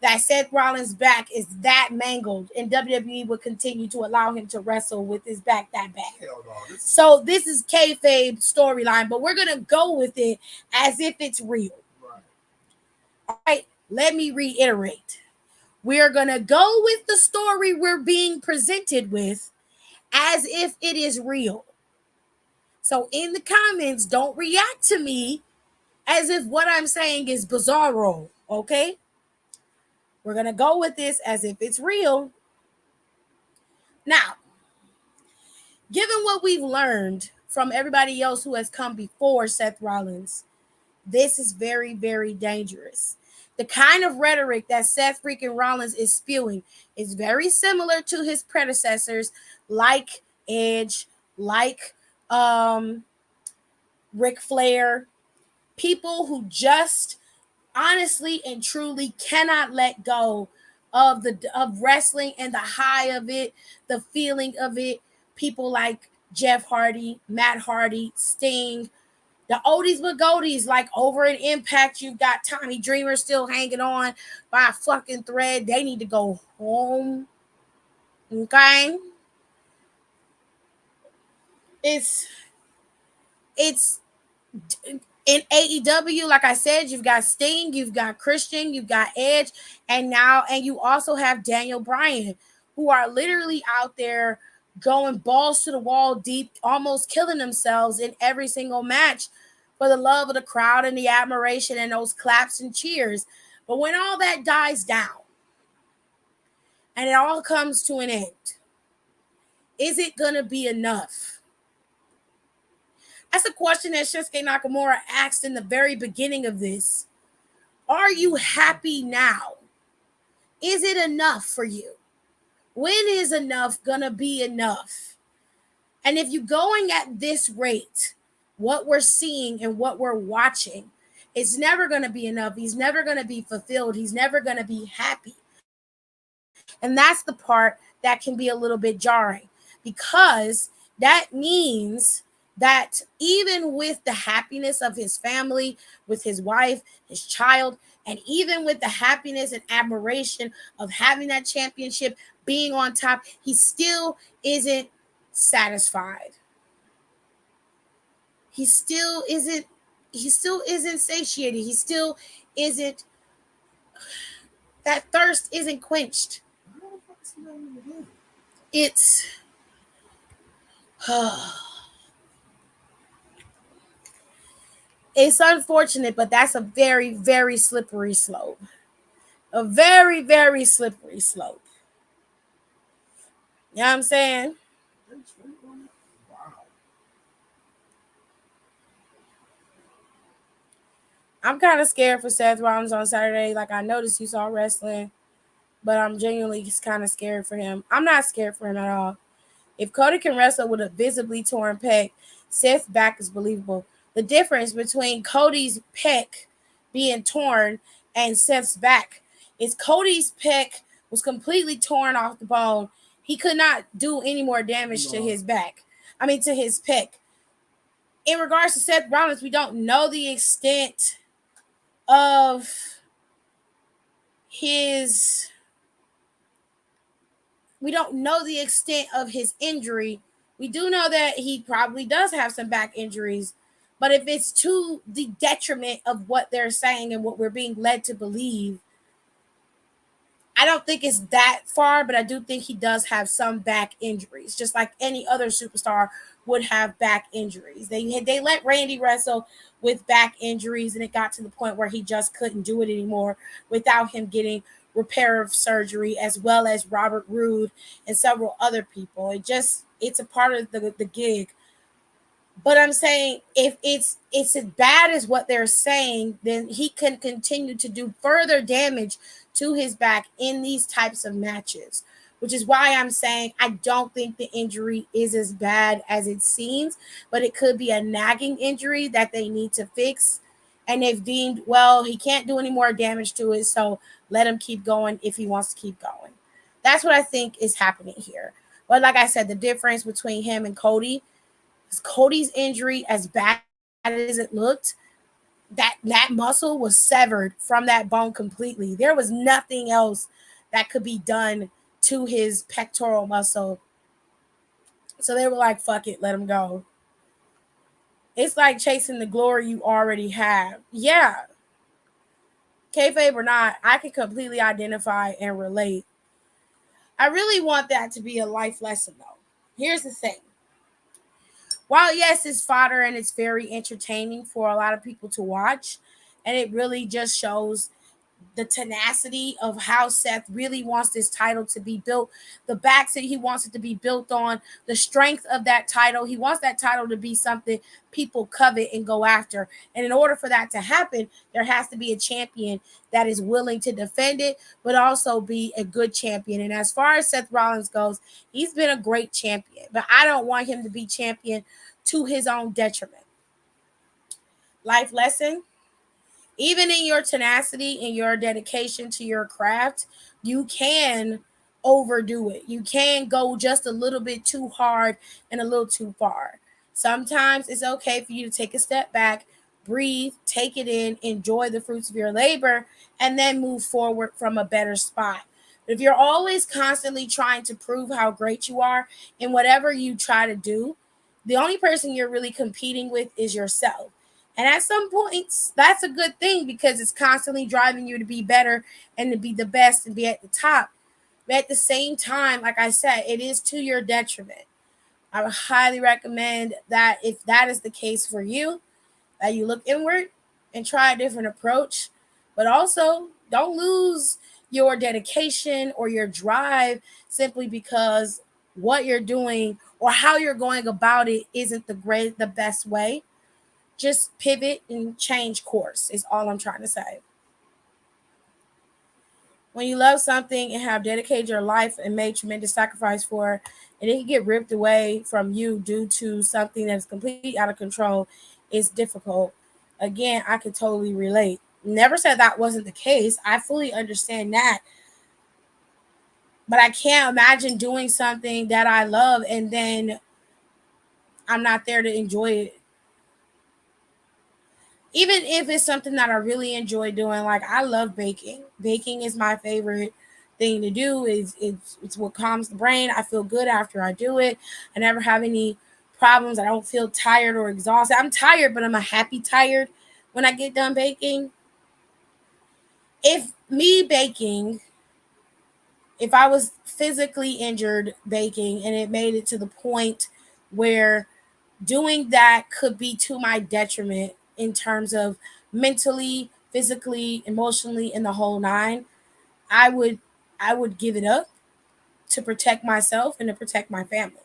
that Seth Rollins' back is that mangled and WWE would continue to allow him to wrestle with his back that bad. Hell no. So this is kayfabe storyline, but we're going to go with it as if it's real. Right. All right, let me reiterate. We're going to go with the story we're being presented with as if it is real. So in the comments, don't react to me as if what I'm saying is bizarro, okay? We're going to go with this as if it's real. Now, given what we've learned from everybody else who has come before Seth Rollins, this is very, very dangerous. The kind of rhetoric that Seth freaking Rollins is spewing is very similar to his predecessors, like Edge, like Ric Flair, people who just honestly and truly cannot let go of wrestling and the high of it, the feeling of it. People like Jeff Hardy, Matt Hardy, Sting, the oldies but goldies, like over in Impact, you've got Tommy Dreamer still hanging on by a fucking thread. They need to go home. Okay? It's in AEW, like I said, you've got Sting, you've got Christian, you've got Edge, and you also have Daniel Bryan, who are literally out there going balls to the wall deep, almost killing themselves in every single match for the love of the crowd and the admiration and those claps and cheers. But when all that dies down and it all comes to an end, is it going to be enough? That's a question that Shinsuke Nakamura asked in the very beginning of this. Are you happy now? Is it enough for you? When is enough gonna be enough? And if you're going at this rate, what we're seeing and what we're watching, it's never gonna be enough. He's never gonna be fulfilled. He's never gonna be happy. And that's the part that can be a little bit jarring, because that means that even with the happiness of his family, with his wife, his child, and even with the happiness and admiration of having that championship, being on top, he still isn't satisfied. He still isn't isn't satiated. He still isn't, that thirst isn't quenched. How the fuck is he not in the game? It's it's unfortunate, but that's a very, very slippery slope. A very, very slippery slope. You know what I'm saying? Wow. I'm kind of scared for Seth Rollins on Saturday. Like, I noticed you saw wrestling, but I'm genuinely just kind of scared for him. I'm not scared for him at all. If Cody can wrestle with a visibly torn pec, Seth's back is believable. The difference between Cody's pec being torn and Seth's back is Cody's pec was completely torn off the bone. He could not do any more damage to his back. I mean, to his pec. In regards to Seth Rollins, we don't know the extent of his injury. We do know that he probably does have some back injuries, but if it's to the detriment of what they're saying and what we're being led to believe, I don't think it's that far, but I do think he does have some back injuries, just like any other superstar would have back injuries. They let Randy wrestle with back injuries, and it got to the point where he just couldn't do it anymore without him getting reparative surgery, as well as Robert Roode and several other people. It's a part of the gig. But I'm saying if it's as bad as what they're saying, then he can continue to do further damage to his back in these types of matches, which is why I'm saying I don't think the injury is as bad as it seems, but it could be a nagging injury that they need to fix. And they've deemed, well, he can't do any more damage to it, so let him keep going if he wants to keep going. That's what I think is happening here. But like I said, the difference between him and Cody is Cody's injury, as bad as it looked, that muscle was severed from that bone completely. There was nothing else that could be done to his pectoral muscle. So they were like, fuck it, let him go. It's like chasing the glory you already have. Yeah. Kayfabe or not, I can completely identify and relate. I really want that to be a life lesson, though. Here's the thing. While, yes, it's fodder and it's very entertaining for a lot of people to watch, and it really just shows the tenacity of how Seth really wants this title to be built, the backs that he wants it to be built on, the strength of that title. He wants that title to be something people covet and go after. And in order for that to happen, there has to be a champion that is willing to defend it, but also be a good champion. And as far as Seth Rollins goes, he's been a great champion, but I don't want him to be champion to his own detriment. Life lesson. Even in your tenacity and your dedication to your craft, you can overdo it. You can go just a little bit too hard and a little too far. Sometimes it's okay for you to take a step back, breathe, take it in, enjoy the fruits of your labor, and then move forward from a better spot. But if you're always constantly trying to prove how great you are in whatever you try to do, the only person you're really competing with is yourself. And at some points, that's a good thing because it's constantly driving you to be better and to be the best and be at the top. But at the same time, like I said, it is to your detriment. I would highly recommend that if that is the case for you, that you look inward and try a different approach. But also, don't lose your dedication or your drive simply because what you're doing or how you're going about it isn't the best way. Just pivot and change course is all I'm trying to say. When you love something and have dedicated your life and made tremendous sacrifice for it, and it can get ripped away from you due to something that's completely out of control, it's difficult. Again, I can totally relate. Never said that wasn't the case. I fully understand that. But I can't imagine doing something that I love and then I'm not there to enjoy it. Even if it's something that I really enjoy doing, like I love baking. Baking is my favorite thing to do. It's what calms the brain. I feel good after I do it. I never have any problems. I don't feel tired or exhausted. I'm tired, but I'm a happy tired. when I get done baking, if me baking, if I was physically injured baking and it made it to the point where doing that could be to my detriment in terms of mentally, physically, emotionally, and the whole nine, I would give it up to protect myself and to protect my family.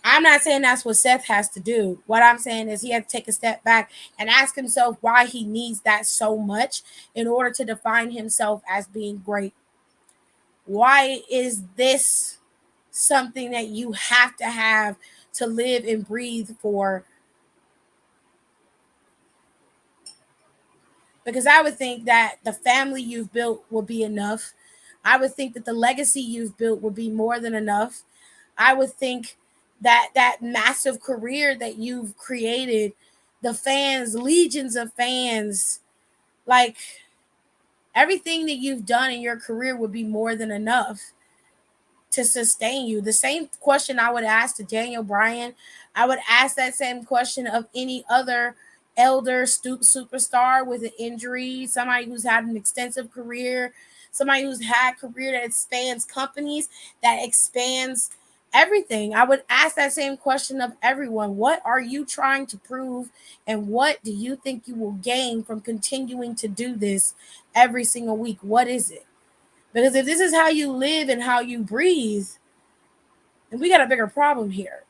I'm not saying that's what Seth has to do. What I'm saying is he has to take a step back and ask himself why he needs that so much in order to define himself as being great. Why is this something that you have to live and breathe for? Because I would think that the family you've built will be enough. I would think that the legacy you've built would be more than enough. I would think that that massive career that you've created, the fans, legions of fans, like everything that you've done in your career would be more than enough to sustain you. The same question I would ask to Daniel Bryan, I would ask that same question of any other elder superstar with an injury, somebody who's had an extensive career, somebody who's had a career that expands companies, that expands everything. I would ask that same question of everyone. What are you trying to prove, and what do you think you will gain from continuing to do this every single week? What is it? Because if this is how you live and how you breathe, then we got a bigger problem here.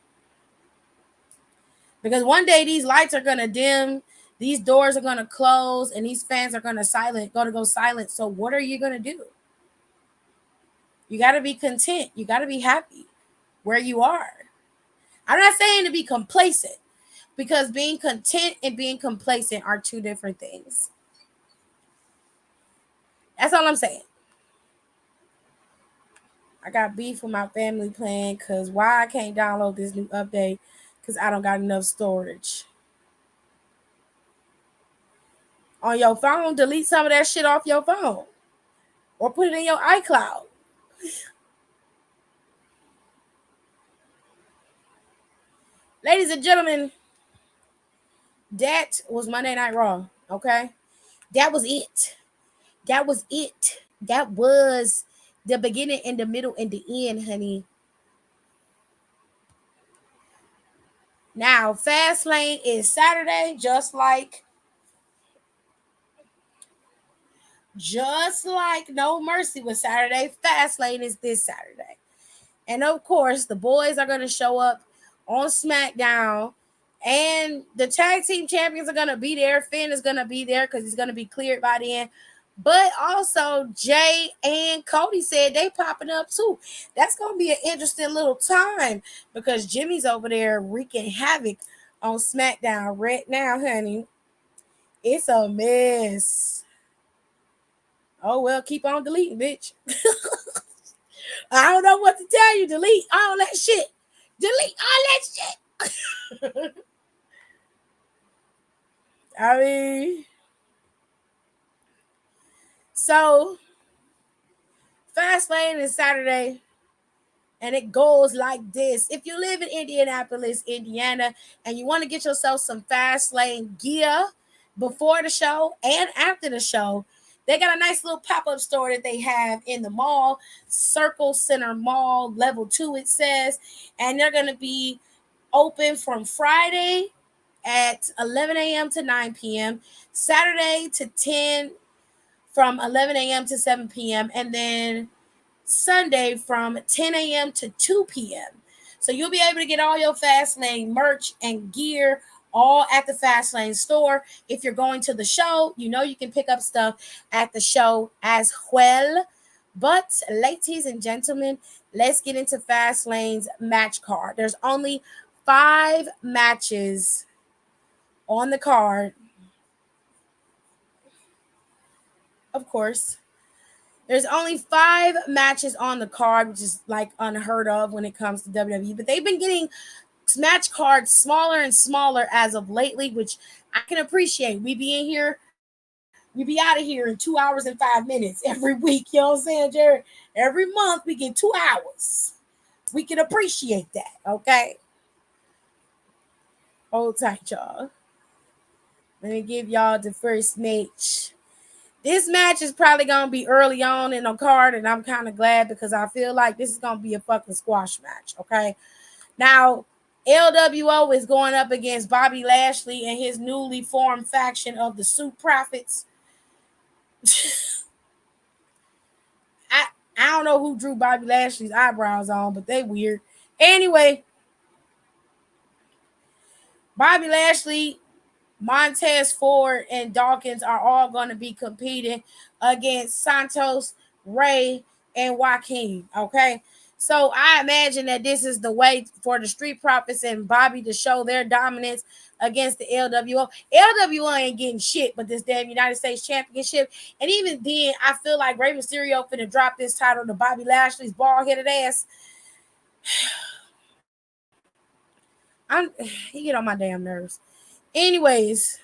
Because one day these lights are going to dim, these doors are going to close, and these fans are going to go silent. So what are you going to do? You got to be content. You got to be happy where you are. I'm not saying to be complacent, because being content and being complacent are two different things. That's all I'm saying. I got beef with my family plan because why I can't download this new update? Because I don't got enough storage. On your phone, delete some of that shit off your phone. Or put it in your iCloud. Ladies and gentlemen, that was Monday Night Raw, okay? That was it. That was it. That was the beginning and the middle and the end, honey. Now, Fastlane is Saturday, just like No Mercy was Saturday. Fastlane is this Saturday. And of course, the boys are going to show up on SmackDown. And the tag team champions are going to be there. Finn is going to be there because he's going to be cleared by then. But also, Jay and Cody said they popping up too. That's going to be an interesting little time because Jimmy's over there wreaking havoc on SmackDown right now, honey. It's a mess. Oh, well, keep on deleting, bitch. I don't know what to tell you. Delete all that shit. Delete all that shit. I mean, so Fastlane is Saturday, and it goes like this. If you live in Indianapolis, Indiana, and you want to get yourself some Fastlane gear before the show and after the show, they got a nice little pop-up store that they have in the mall, Circle Center Mall, level 2, it says. And they're going to be open from Friday at 11 a.m. to 9 p.m., Saturday to 10 from 11 a.m. to 7 p.m., and then Sunday from 10 a.m. to 2 p.m. So you'll be able to get all your Fastlane merch and gear all at the Fastlane store. If you're going to the show, you know you can pick up stuff at the show as well. But ladies and gentlemen, let's get into Fastlane's match card. There's only 5 matches on the card. Of course, there's only 5 matches on the card, which is like unheard of when it comes to WWE. But they've been getting match cards smaller and smaller as of lately, which I can appreciate. We be out of here in 2 hours and 5 minutes every week. You know what I'm saying, Jared? Every month we get 2 hours. We can appreciate that, okay? Hold tight, y'all. Let me give y'all the first match. This match is probably going to be early on in the card, and I'm kind of glad because I feel like this is going to be a fucking squash match, okay? Now, LWO is going up against Bobby Lashley and his newly formed faction of the Suit Profits. I don't know who drew Bobby Lashley's eyebrows on, but they weird. Anyway, Bobby Lashley, Montez Ford, and Dawkins are all going to be competing against Santos, Ray, and Joaquin. Okay. So I imagine that this is the way for the Street Profits and Bobby to show their dominance against the LWO. LWO ain't getting shit but this damn United States Championship. And even then, I feel like Rey Mysterio finna drop this title to Bobby Lashley's bald-headed ass. He get on my damn nerves. Anyways,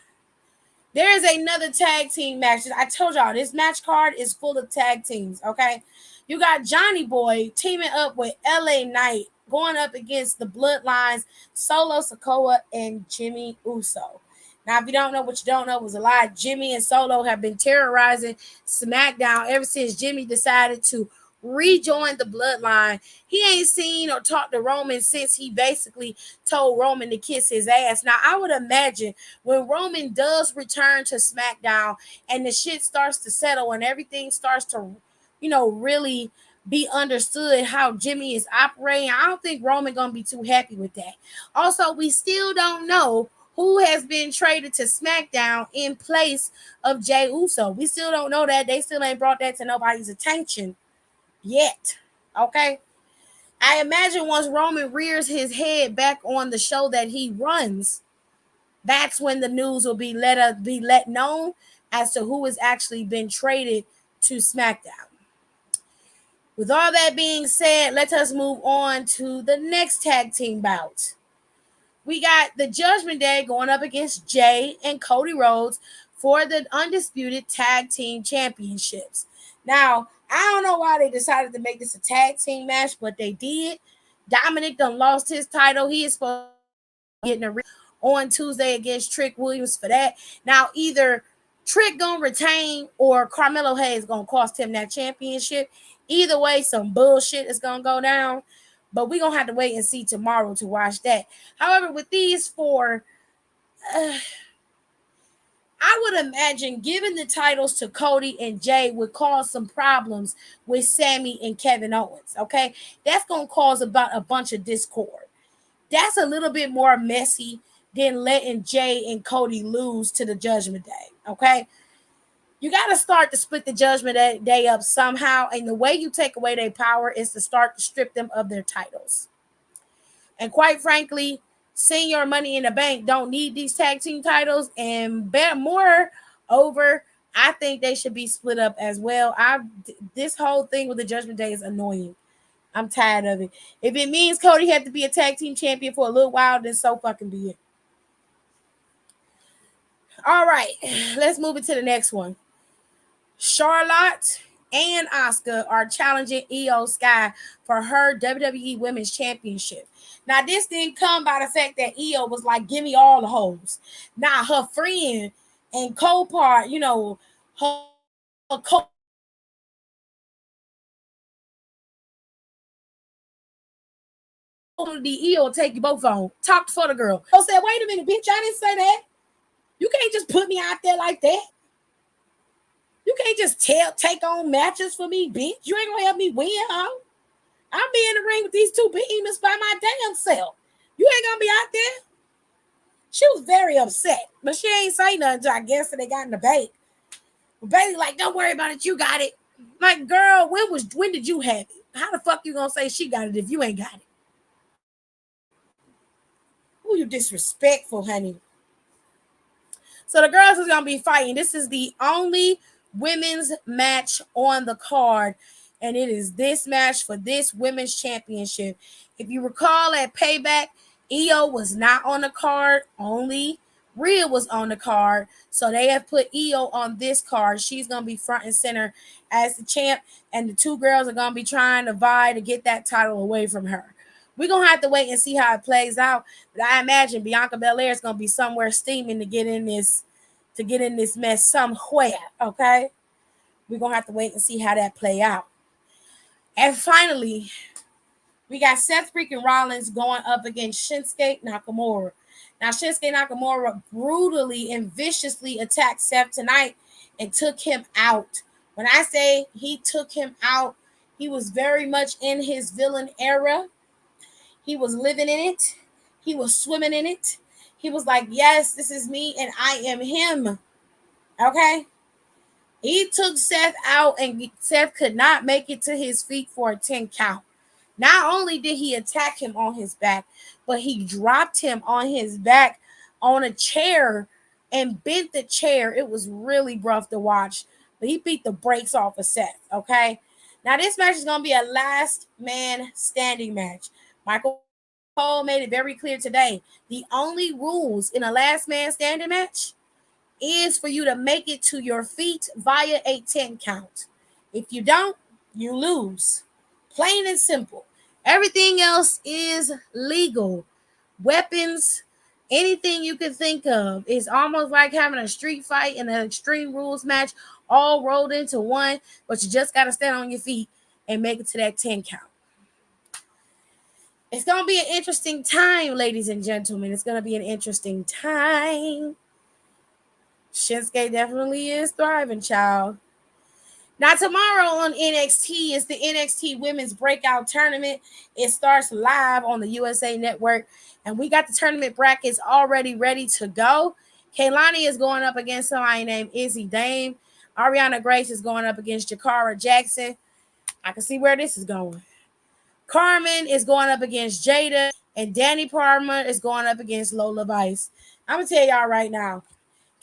there is another tag team match. I told y'all this match card is full of tag teams. Okay, you got Johnny Boy teaming up with LA Knight going up against the Bloodlines, Solo Sikoa and Jimmy Uso. Now, if you don't know what you don't know, it was a lie. Jimmy and Solo have been terrorizing SmackDown ever since Jimmy decided to rejoin the Bloodline. He ain't seen or talked to Roman since he basically told Roman to kiss his ass. Now, I would imagine when Roman does return to SmackDown and the shit starts to settle and everything starts to, really be understood how Jimmy is operating, I don't think Roman gonna be too happy with that. Also, we still don't know who has been traded to SmackDown in place of Jey Uso. We still don't know that. They still ain't brought that to nobody's attention yet. Okay. I imagine once Roman rears his head back on the show that he runs, that's when the news will be let known as to who has actually been traded to SmackDown. With all that being said, let us move on to the next tag team bout. We got the Judgment Day going up against Jay and Cody Rhodes for the Undisputed Tag Team Championships. Now, I don't know why they decided to make this a tag team match, but they did. Dominic done lost his title. He is supposed to get on Tuesday against Trick Williams for that. Now, either Trick gonna retain or Carmelo Hayes gonna cost him that championship. Either way, some bullshit is gonna go down. But we're gonna have to wait and see tomorrow to watch that. However, with these four, I would imagine giving the titles to Cody and Jay would cause some problems with Sammy and Kevin Owens. Okay, that's gonna cause about a bunch of discord. That's a little bit more messy than letting Jay and Cody lose to the Judgment Day. Okay, you got to start to split the Judgment Day up somehow, and the way you take away their power is to start to strip them of their titles. And quite frankly, Senior Money in the Bank don't need these tag team titles, and moreover, I think they should be split up as well. This whole thing with the Judgment Day is annoying. I'm tired of it. If it means Cody had to be a tag team champion for a little while, then so fucking be it. All right, let's move into the next one. Charlotte and Asuka are challenging Io Sky for her WWE Women's Championship. Now, this didn't come by the fact that Io was like, give me all the hoes. Now, her friend and co-part, her co the Io will take you both on. Talk for the girl. I said, wait a minute, bitch, I didn't say that. You can't just put me out there like that. You can't just take on matches for me, bitch. You ain't gonna help me win, huh? I'll be in the ring with these two behemoths by my damn self. You ain't gonna be out there. She was very upset, but she ain't say nothing until I guess they got in the bait. But Bailey like, don't worry about it, you got it. Like, girl, when did you have it? How the fuck you gonna say she got it if you ain't got it? Ooh, you disrespectful, honey. So the girls is gonna be fighting. This is the only women's match on the card, and it is this match for this women's championship. If you recall at Payback, Io was not on the card, only Rhea was on the card, so they have put Io on this card. She's gonna be front and center as the champ, and the two girls are gonna be trying to vie to get that title away from her. We're gonna have to wait and see how it plays out, but I imagine Bianca Belair is gonna be somewhere steaming to get in this to get in this mess somewhere, okay? We're going to have to wait and see how that play out. And finally, we got Seth freaking Rollins going up against Shinsuke Nakamura. Now, Shinsuke Nakamura brutally and viciously attacked Seth tonight and took him out. When I say he took him out, he was very much in his villain era. He was living in it. He was swimming in it. He was like, yes, this is me and I am him. Okay? He took Seth out and Seth could not make it to his feet for a 10 count. Not only did he attack him on his back, but he dropped him on his back on a chair and bent the chair. It was really rough to watch, but he beat the brakes off of Seth, okay? Now, this match is going to be a last man standing match. Michael Cole made it very clear today. The only rules in a last man standing match is for you to make it to your feet via a 10 count. If you don't, you lose. Plain and simple. Everything else is legal. Weapons, anything you can think of. It's almost like having a street fight and an Extreme Rules match all rolled into one, but you just got to stand on your feet and make it to that 10 count. It's going to be an interesting time, ladies and gentlemen. It's going to be an interesting time. Shinsuke definitely is thriving, child. Now, tomorrow on NXT is the NXT Women's Breakout Tournament. It starts live on the USA Network, and we got the tournament brackets already ready to go. Kaylani is going up against somebody named Izzy Dame. Ariana Grace is going up against Jakara Jackson. I can see where this is going. Carmen is going up against Jada, and Danny Parmer is going up against Lola Vice. I'm going to tell y'all right now,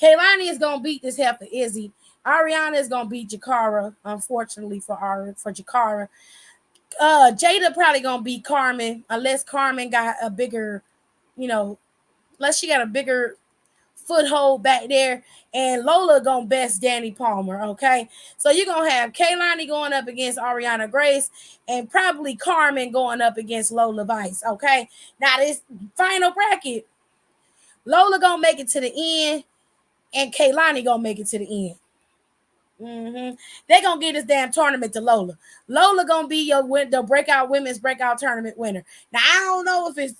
Kaylani is going to beat this hell for Izzy. Ariana is going to beat Jakara, unfortunately for Jakara. Jada probably going to beat Carmen, unless Carmen got a bigger, unless she got a bigger foothold back there. And Lola going to best Danny Palmer, okay? So you're going to have Kaylani going up against Ariana Grace and probably Carmen going up against Lola Vice, okay? Now, this final bracket, Lola going to make it to the end and Kaylani going to make it to the end. They're going to give this damn tournament to Lola. Lola going to be the women's breakout tournament winner. Now, I don't know if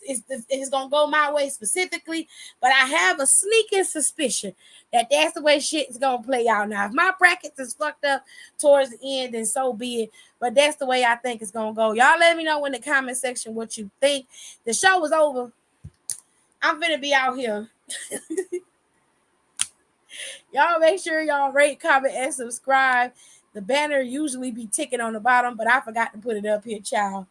it's going to go my way specifically, but I have a sneaking suspicion that that's the way shit's going to play out. Now, if my brackets is fucked up towards the end, then so be it. But that's the way I think it's going to go. Y'all let me know in the comment section what you think. The show is over. I'm finna be out here. Y'all make sure y'all rate, comment, and subscribe. The banner usually be ticking on the bottom, but I forgot to put it up here, child.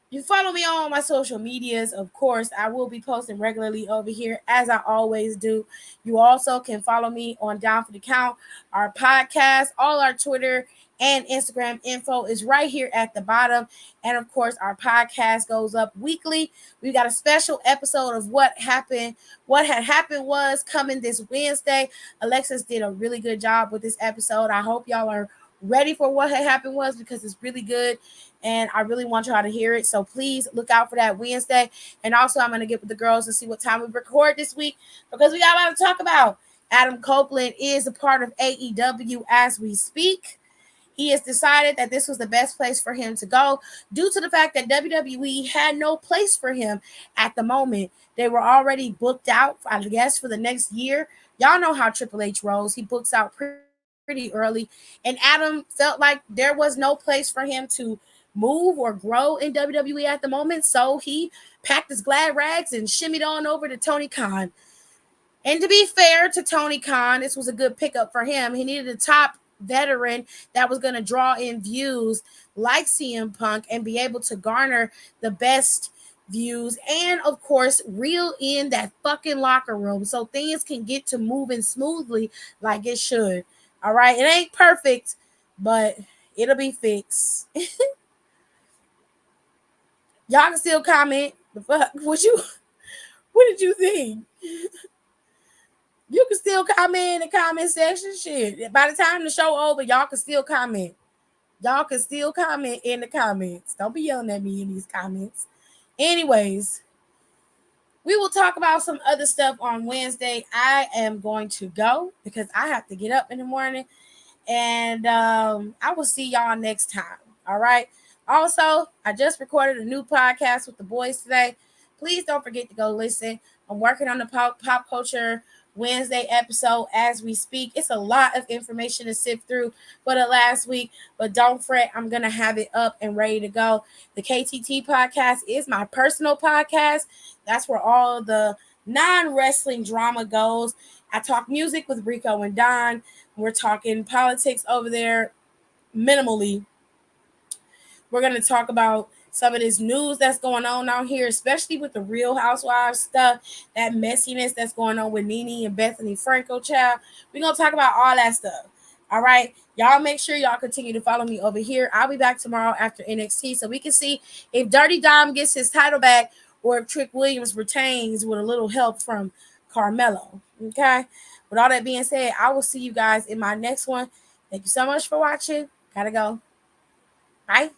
You follow me on my social medias. Of course, I will be posting regularly over here, as I always do. You also can follow me on Down for the Count, our podcast, all our Twitter and Instagram info is right here at the bottom. And of course, our podcast goes up weekly. We got a special episode of What Happened. What had happened was coming this Wednesday. Alexis did a really good job with this episode. I hope y'all are ready for what had happened was, because it's really good and I really want y'all to hear it. So please look out for that Wednesday. And also, I'm going to get with the girls and see what time we record this week, because we got a lot to talk about. Adam Copeland is a part of AEW as we speak. He has decided that this was the best place for him to go due to the fact that WWE had no place for him at the moment. They were already booked out, I guess, for the next year. Y'all know how Triple H rolls. He books out pretty early. And Adam felt like there was no place for him to move or grow in WWE at the moment. So he packed his glad rags and shimmied on over to Tony Khan. And to be fair to Tony Khan, this was a good pickup for him. He needed a top veteran that was going to draw in views like CM Punk and be able to garner the best views and, of course, reel in that fucking locker room so things can get to moving smoothly like it should. All right, it ain't perfect, but it'll be fixed. Y'all can still comment. The fuck? What did you think? You can still comment in the comment section. Shit. By the time the show over, y'all can still comment. Y'all can still comment in the comments. Don't be yelling at me in these comments. Anyways, we will talk about some other stuff on Wednesday. I am going to go because I have to get up in the morning. And I will see y'all next time. All right. Also, I just recorded a new podcast with the boys today. Please don't forget to go listen. I'm working on the pop culture Wednesday episode as we speak. It's a lot of information to sift through for the last week, but don't fret. I'm going to have it up and ready to go. The KTT podcast is my personal podcast. That's where all the non-wrestling drama goes. I talk music with Rico and Don. We're talking politics over there minimally. We're going to talk about some of this news that's going on out here, especially with the Real Housewives stuff, that messiness that's going on with Nene and Bethany Frankel, child. We're going to talk about all that stuff. All right. Y'all make sure y'all continue to follow me over here. I'll be back tomorrow after NXT so we can see if Dirty Dom gets his title back or if Trick Williams retains with a little help from Carmelo. Okay. With all that being said, I will see you guys in my next one. Thank you so much for watching. Gotta go. Bye.